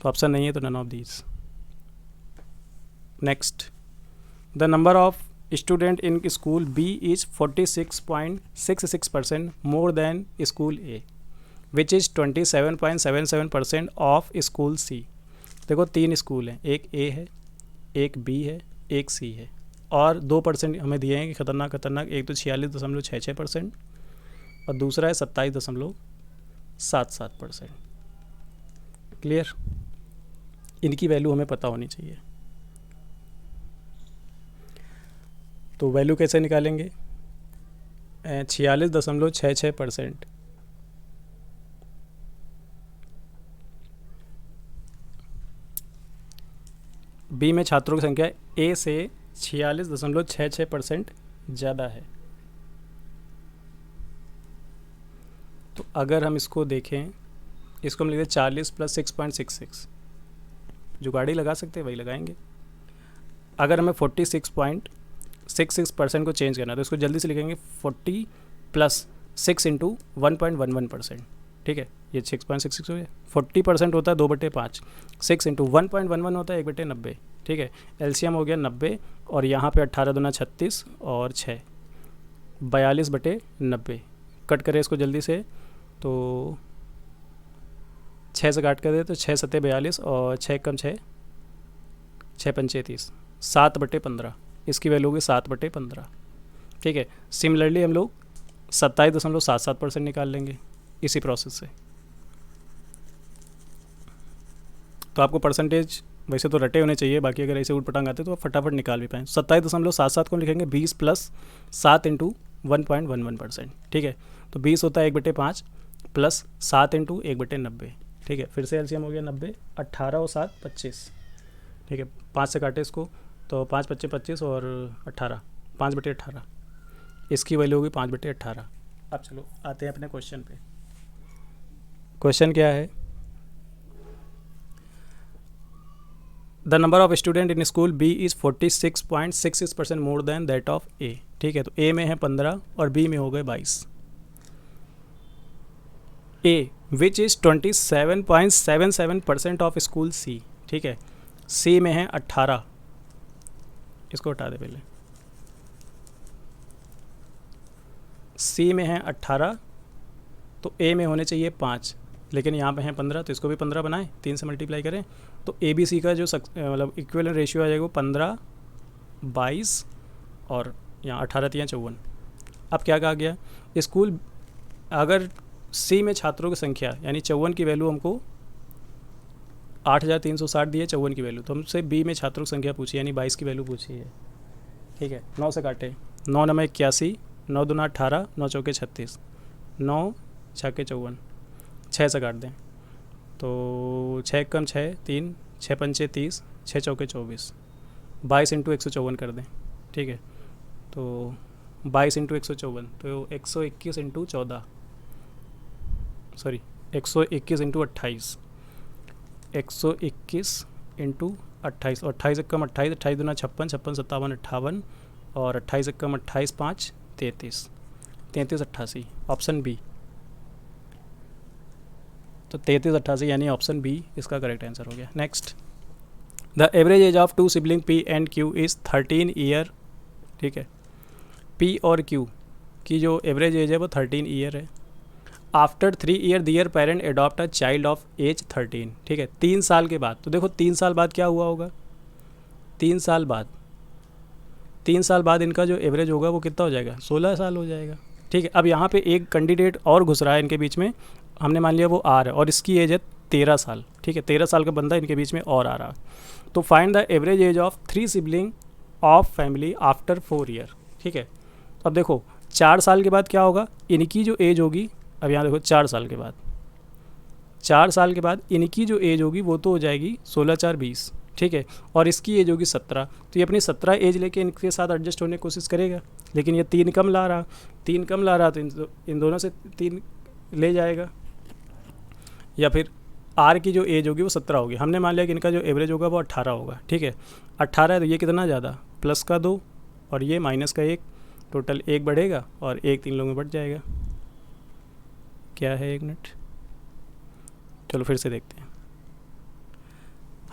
तो ऑप्शन नहीं है, तो none of these. Next, the number of student in school B is 46.66% more than school A which is 27.77% of school C. देखो 3 स्कूल हैं, एक ए है, एक बी है, एक सी है, और 2% हमें दिए हैं कि खतरनाक। एक तो 46.66% और दूसरा है 27.77%। क्लियर। इनकी वैल्यू हमें पता होनी चाहिए। तो वैल्यू कैसे निकालेंगे? 46.66%। बी में छात्रों की संख्या ए से 46.66% ज़्यादा है। तो अगर हम इसको देखें, इसको हम लिखते 40 प्लस 6.66, जो गाड़ी लगा सकते हैं वही लगाएंगे। अगर हमें 46.66% को चेंज करना है तो इसको जल्दी से लिखेंगे 40 प्लस 6 इंटू 1.11%। ठीक है, ये 6.66 हो गया। 40% होता है 2/5, 6 इंटू 1.11 होता है 1/90। ठीक है, एलसीएम हो गया 90 और यहाँ पे 18 दूना 36 और 6 42/90। कट करें इसको जल्दी से, तो 6 से काट कर दे तो 6 सत्ते 42 और 6 कम 6 6 पंचे 30, 7/15। इसकी वैल्यू होगी 7/15। ठीक है, सिमिलरली हम लोग 27.77% निकाल लेंगे इसी प्रोसेस से। तो आपको परसेंटेज वैसे तो रटे होने चाहिए, बाकी अगर ऐसे उठपटांग आते तो आप फटाफट निकाल भी पाएँ। 27.77 को लिखेंगे 20 प्लस 7 इंटू 1.11%। ठीक है, तो 20 होता है 1/5 प्लस 7 इंटू 1/90। ठीक है, फिर से एलसीएम हो गया 90, 18 और 7 25। ठीक है, 5 से काटे इसको तो 5 25 25 और 18, 5/18। इसकी वैल्यू होगी 5/18। अब चलो आते हैं अपने क्वेश्चन पे। क्वेश्चन क्या है? The number of student in school B is 46.66% more than that of A. ठीक है, तो ए में है 15 और बी में हो गए 22। ए विच इज़ 27.77% ऑफ स्कूल सी। ठीक है, सी में है 18, इसको हटा दे पहले। सी में है 18 तो ए में होने चाहिए 5, लेकिन यहाँ पे हैं 15 तो इसको भी 15 बनाएं, 3 से मल्टीप्लाई करें तो ए बी सी का जो मतलब इक्विवेलेंट रेशियो आ जाएगा वो 15 22 और यहाँ 18×54। अब क्या कहा गया, स्कूल अगर सी में छात्रों की संख्या यानी 54 की वैल्यू हमको 8360 दी है 54 की वैल्यू, तो हमसे बी में छात्रों की संख्या पूछी यानी 22 की वैल्यू पूछी है। ठीक है, 9 से काटे, 9 9 81, 9 दूना 18, 9 चौके 36, 9 छक्के 54, 6 से काट दें तो 6 कम 6 3, 6 पंचे 30, 6 चौके 24, 22 इंटू 154 कर दें। ठीक है, तो 22 इंटू 154 तो 121 इंटू 14, सॉरी 121 इंटू 28, 121 इंटू 28, और 28 कम 28, 28 दूना 56, 56 57 58, और 28 कम 28 5 33, 33 88, ऑप्शन बी। तो 33 88 यानी ऑप्शन बी इसका करेक्ट आंसर हो गया। Next, the average age of two sibling P and Q is 13 year. ठीक है, पी और क्यू की जो एवरेज एज है वो 13 ईयर है। After 3 year their parent adopt a child of age 13। ठीक है, 3 साल के बाद, तो देखो 3 साल बाद क्या हुआ होगा, 3 साल बाद, 3 साल बाद इनका जो एवरेज होगा वो कितना हो जाएगा, 16 साल हो जाएगा। ठीक है, अब यहाँ पे एक कैंडिडेट और घुस रहा है इनके बीच में, हमने मान लिया वो आर है और इसकी एज है 13 साल। ठीक है, 13 साल का बंदा इनके बीच में और आ रहा। तो find the average age of 3 sibling of family after 4 year. ठीक है, अब देखो 4 साल के बाद क्या होगा, इनकी जो एज होगी, अब यहाँ देखो 4 साल के बाद, 4 साल के बाद इनकी जो एज होगी वो तो हो जाएगी 16 4 20। ठीक है, और इसकी एज होगी 17, तो ये अपनी 17 एज लेके इनके साथ एडजस्ट होने की कोशिश करेगा, लेकिन ये 3 कम ला रहा, 3 कम ला रहा, तो इन दोनों से 3 ले जाएगा, या फिर आर की जो एज होगी वो 17 होगी। हमने मान लिया कि इनका जो एवरेज होगा वो 18 होगा। ठीक है, 18 है तो ये कितना ज़्यादा, प्लस का 2 और ये माइनस का 1, टोटल 1 बढ़ेगा और 1 3 लोगों में बढ़ जाएगा। क्या है, 1 मिनट, चलो फिर से देखते हैं।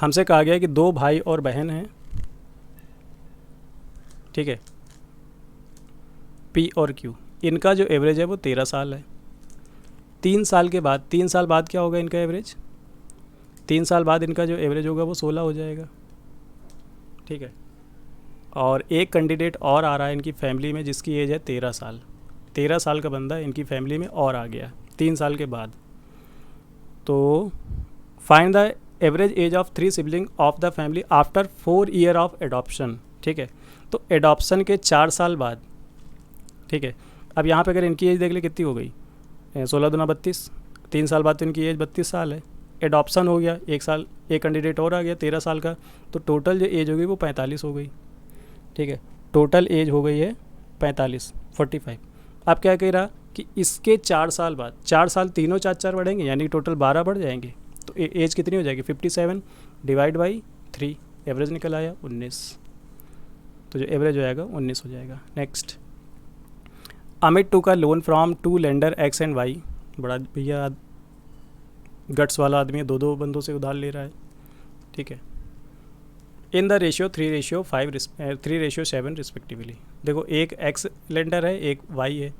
हमसे कहा गया कि 2 भाई और बहन हैं। ठीक है, पी और क्यू, इनका जो एवरेज है वो 13 साल है। 3 साल के बाद, 3 साल बाद क्या होगा इनका एवरेज, 3 साल बाद इनका जो एवरेज होगा वो 16 हो जाएगा। ठीक है, और एक कैंडिडेट और आ रहा है इनकी फैमिली में जिसकी एज है 13 साल। 13 साल का बंदा इनकी फैमिली में और आ गया 3 साल के बाद। तो find the average age of 3 sibling of the family after 4 year of adoption. ठीक है, तो एडॉप्शन के 4 साल बाद। ठीक है, अब यहाँ पे अगर इनकी एज देख ले कितनी हो गई, 16 दूना 32, 3 साल बाद तो इनकी एज 32 साल है। एडॉप्शन हो गया, 1 साल एक कैंडिडेट और आ गया 13 साल का, तो टोटल जो एज हो गई वो 45 हो गई। ठीक है, टोटल एज हो गई है 45 45। अब क्या कह रहा कि इसके 4 साल बाद, 4 साल तीनों 4 4 बढ़ेंगे यानी टोटल 12 बढ़ जाएंगे, तो एज कितनी हो जाएगी 57 डिवाइड बाई 3, एवरेज निकल आया 19, तो जो एवरेज हो जाएगा 19 हो जाएगा। नेक्स्ट, अमित टू का loan from 2 lender X and Y. बड़ा भैया गट्स वाला आदमी है, 2 बंदों से उधार ले रहा है। ठीक है, इन द रेशियो 3:7 रिस्पेक्टिवली। देखो एक एक्स लेंडर है, एक वाई है,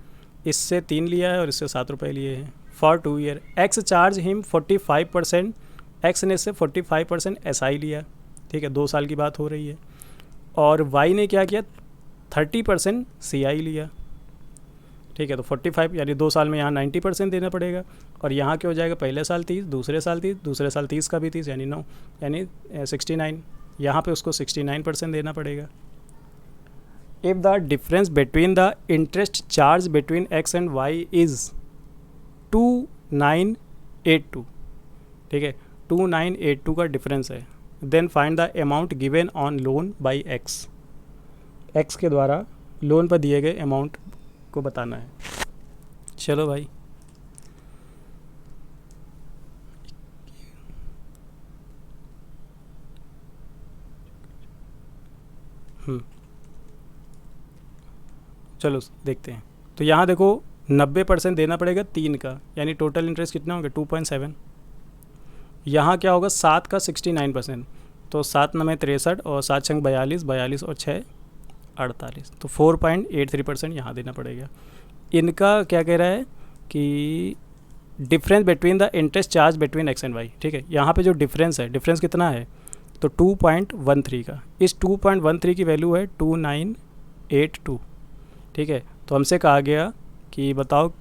इससे 3 लिया है और इससे 7 रुपये लिए हैं। For 2 year x charge him 45%, x ने इससे 45% SI लिया। ठीक है, 2 साल की बात हो रही है, और वाई ने क्या किया 30% CI लिया। ठीक है, तो 45 यानी 2 साल में यहाँ 90% देना पड़ेगा, और यहाँ क्या हो जाएगा, पहले साल 30, दूसरे साल 30, दूसरे साल 30 का भी 30 यानी 9 यानी 69, यहाँ पे उसको 69% देना पड़ेगा। If the difference between the interest charge between X and Y is 2982। ठीक है, 2982 का डिफरेंस है, then find the amount given on loan by X. X के द्वारा लोन पर दिए गए अमाउंट को बताना है। चलो भाई, चलो देखते हैं। तो यहाँ देखो 90% देना पड़ेगा 3 का, यानी टोटल इंटरेस्ट कितना होगा 2.7। यहाँ क्या होगा 7 का 69%, तो 7 9 63 और 7 6 42, 42 और 6 48, तो 4.83% यहाँ देना पड़ेगा। इनका क्या कह रहा है कि difference between the interest charge between X and Y. ठीक है, यहाँ पे जो डिफरेंस है, डिफरेंस कितना है तो 2.13 का, इस 2.13 की वैल्यू है 2982। ठीक है। तो हमसे कहा गया कि बताओ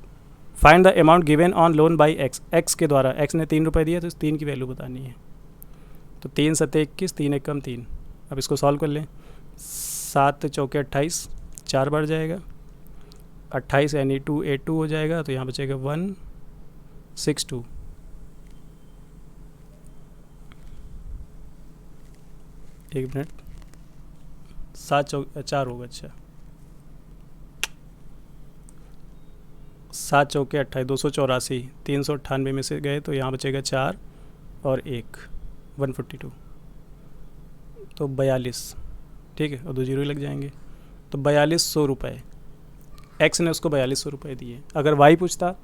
find the amount given on loan by X, X के द्वारा, एक्स ने 3 रुपये दिया तो इस 3 की वैल्यू बतानी है। तो 3 सत्ते 21, 3 एक कम 3। अब इसको सॉल्व कर लें, 7 चौके 28, 4 बढ़ जाएगा, 28 यानी 282 हो जाएगा, तो यहाँ बचेगा 162। एक मिनट, 4 होगा, अच्छा 7 चौके 28, 284, 398 में से गए तो यहाँ बचेगा 4 और 1, 142, तो 42, ठीक है, और 2 जीरो लग जाएंगे। तो 4200 रुपये एक्स ने उसको 4200 रुपये दिए। अगर वाई पूछता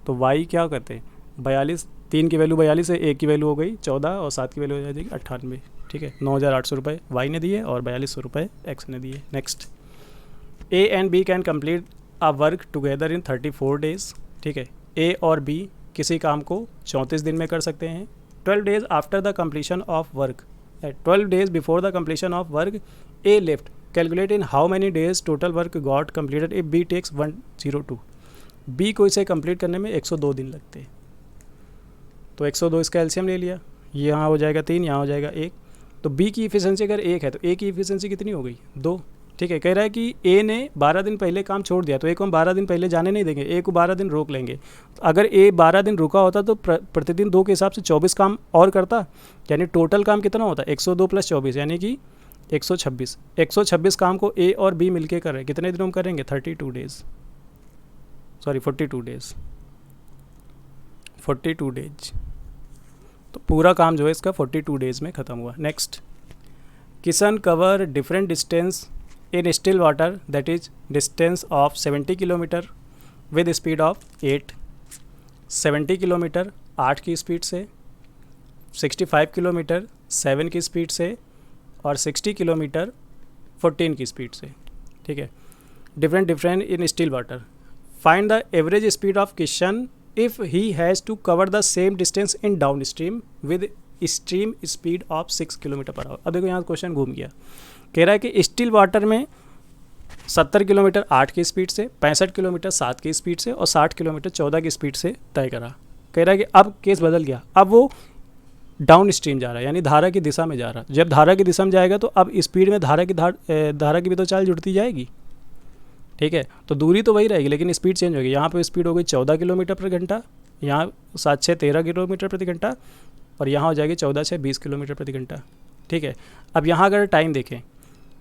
तो वाई क्या करते, 42, 3 की वैल्यू 42 है, 1 की वैल्यू हो गई 14 और 7 की वैल्यू हो जाएगी 98, ठीक है। 9800 रुपये वाई ने दिए और 4200 रुपये एक्स ने दिए। Next, A and B can complete a work together in 34 days, ठीक है। ए और बी किसी काम को 34 दिन में कर सकते हैं। 12 days after the completion of work, 12 days before the completion of work A left, calculate in how many days total work got completed if B takes 102। B को इसे कंप्लीट करने में 102 दिन लगते हैं। तो 102 इसका एलसीएम ले लिया, यहाँ हो जाएगा 3, यहाँ हो जाएगा 1। तो बी की इफिशिएंसी अगर 1 है तो ए की इफिशिएंसी कितनी हो गई, 2, ठीक है। कह रहा है कि ए ने 12 दिन पहले काम छोड़ दिया, तो ए को हम 12 दिन पहले जाने नहीं देंगे, ए को 12 दिन रोक लेंगे। तो अगर ए 12 दिन रुका होता तो प्रतिदिन 2 के हिसाब से 24 काम और करता, यानी टोटल काम कितना होता, 102 + 24 यानी कि 126। 126 काम को ए और बी मिलके कर रहे हैं, कितने दिनों में करेंगे, 32 डेज, सॉरी 42 डेज, 42 डेज। तो पूरा काम जो है इसका 42 डेज में ख़त्म हुआ। Next, Kishan cover different distance in still water, that is distance of 70 kilometre with speed of 8, 70 kilometre 8 की स्पीड से, 65 किलोमीटर 7 की स्पीड से और 60 किलोमीटर 14 की स्पीड से, ठीक है। Different in still water, find the average speed of Kishan if he has to cover the same distance in down stream with stream speed of 6 kilometre per hour. अब देखो यहाँ क्वेश्चन घूम गया, कह रहा है कि स्टिल वाटर में 70 किलोमीटर 8 की स्पीड से, 65 किलोमीटर 7 की स्पीड से और 60 किलोमीटर 14 की स्पीड से तय करा। कह रहा है कि अब केस बदल गया, अब वो डाउन स्ट्रीम जा रहा है, यानी धारा की दिशा में जा रहा है। जब धारा की दिशा में जाएगा तो अब स्पीड में धारा की भी तो चाल जुड़ती जाएगी, ठीक है। तो दूरी तो वही रहेगी लेकिन स्पीड चेंज होगी। यहाँ पे स्पीड हो गई 14 किलोमीटर प्रति घंटा, यहाँ 7 6 13 किलोमीटर प्रति घंटा और यहाँ हो जाएगी 14 6 20 किलोमीटर प्रति घंटा, ठीक है। अब यहाँ अगर टाइम देखें,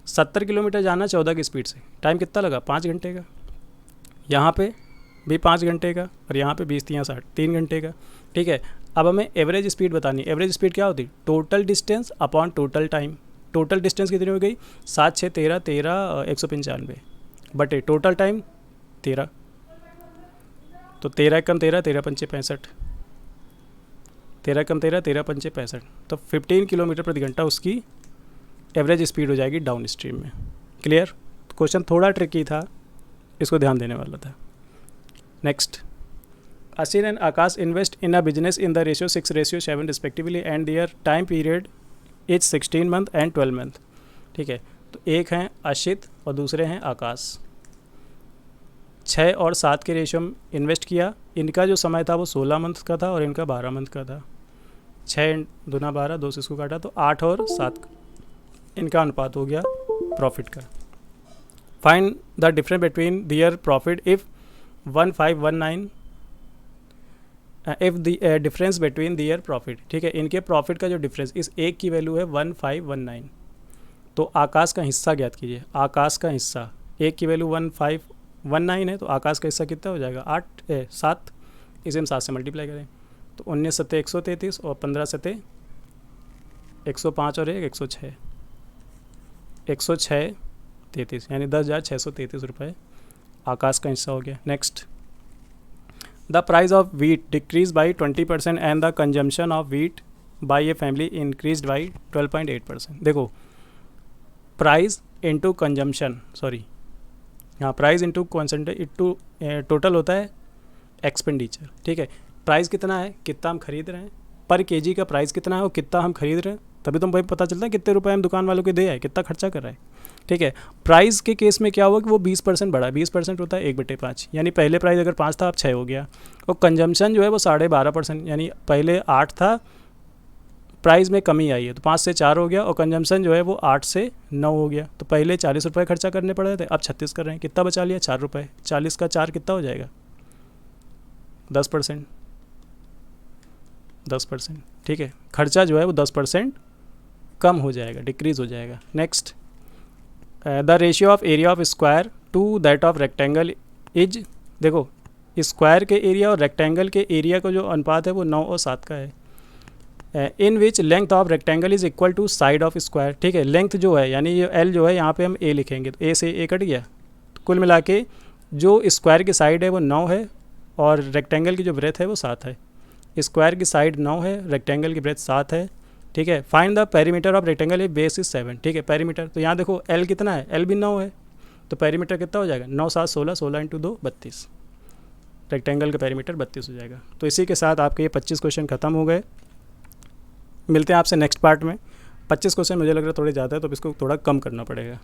70 किलोमीटर जाना 14 की स्पीड से, टाइम कितना लगा, 5 घंटे का। यहाँ पे भी 5 घंटे का और यहाँ पे 20 3 60 3 घंटे का, ठीक है। अब हमें एवरेज स्पीड बतानी है। एवरेज स्पीड क्या होती, total distance upon total time. Total distance कितनी हो गई, 7 6 13 13 195 बटे टोटल टाइम 13, तो 13 कम 13 13 पंचे 65, 13 कम 13 13 पंचे 65, तो 15 किलोमीटर प्रति घंटा उसकी एवरेज स्पीड हो जाएगी डाउन स्ट्रीम में। क्लियर। क्वेश्चन थोड़ा ट्रिकी था, इसको ध्यान देने वाला था। Next, Asin and Akash invest in a business in the ratio 6:7 respectively and their time period is 16 month and 12 month, ठीक है। तो एक हैं अशित और दूसरे हैं आकाश। 6 और 7 के रेशियो में इन्वेस्ट किया। इनका जो समय था वो 16 मंथ का था और इनका 12 मंथ का था। 6 दूना 12, 2 से इसको काटा तो 8 और 7 इनका अनुपात हो गया प्रॉफिट का। Find the difference between their profit if 1519 if the difference between their profit, ठीक है। इनके प्रॉफिट का जो डिफरेंस, इस एक की वैल्यू है 1519, तो आकाश का हिस्सा ज्ञात कीजिए। आकाश का हिस्सा, एक की वैल्यू 1519 है तो आकाश का हिस्सा कितना हो जाएगा, 7, इसे हम 7 से मल्टीप्लाई करें तो 19 सत्ते 133 और 15 सत्ते 105 और 1 106, 106 33 यानी 10,633 रुपये आकाश का हिस्सा हो गया। Next, the price of wheat decrease by 20% and the consumption of wheat by a family increase by 12.8%। देखो, प्राइस इंटू कंजम्पशन, सॉरी हाँ, price into concentrate into total होता है एक्सपेंडिचर, ठीक है। प्राइस कितना है, कितना हम खरीद रहे हैं, पर केजी का प्राइस कितना है और कितना हम खरीद रहे हैं तभी तो भाई पता चलता है कितने रुपए हम दुकान वालों को दे आए, कितना खर्चा कर रहा है। ठीक है, प्राइस के केस में क्या हुआ कि वो 20% बढ़ा। 20% होता है 1/5, यानी पहले प्राइस अगर 5 था अब 6 हो गया। और कंजम्पशन जो है वो 12.5%, यानी पहले 8 था, प्राइस में कमी आई है तो 5 से 4 हो गया, और कंजम्पशन जो है वो 8 से 9 हो गया। तो पहले 40 रुपये खर्चा करने पड़ रहे थे, अब 36 कर रहे हैं। कितना बचा लिया? 4 रुपये। 40 का 4 कितना हो जाएगा? 10%। 10%, ठीक है, खर्चा जो है वो 10% कम हो जाएगा, डिक्रीज़ हो जाएगा। Next, the ratio of area of square to that of rectangle is, देखो स्क्वायर के एरिया और रेक्टेंगल के एरिया का जो अनुपात है वो 9 और 7 का है। In which length of rectangle is equal to side of square. ठीक है, लेंथ जो है यानी ये एल जो है यहाँ पे हम ए लिखेंगे, तो ए से ए कट गया। तो कुल मिला के जो स्क्वायर की साइड है वो 9 है और रेक्टेंगल की जो ब्रेथ है वो 7 है। स्क्वायर की साइड 9 है, रेक्टेंगल की ब्रेथ 7 है। ठीक है, find the perimeter of rectangle A base is 7। ठीक है, पेरीमीटर तो यहाँ देखो एल कितना है, एल भी 9 है, तो पेरीमीटर कितना हो जाएगा? 9 7 16, 16 इंटू 2 32। रेक्टेंगल का पेरीमीटर 32 हो जाएगा। तो इसी के साथ आपके ये 25 क्वेश्चन खत्म हो गए। मिलते हैं आपसे नेक्स्ट पार्ट में। 25 क्वेश्चन मुझे लग रहा है थोड़े ज़्यादा है, तो इसको थोड़ा कम करना पड़ेगा,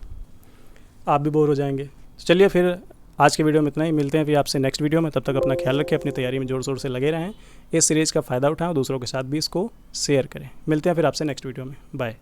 आप भी बोर हो जाएंगे। तो चलिए फिर आज के वीडियो में इतना ही, मिलते हैं फिर आपसे नेक्स्ट वीडियो में। तब तक अपना ख्याल रखें, अपनी तैयारी में ज़ोर शोर से लगे रहें, इस सीरीज़ का फ़ायदा उठाएं और दूसरों के साथ भी इसको शेयर करें। मिलते हैं फिर आपसे नेक्स्ट वीडियो में, बाय।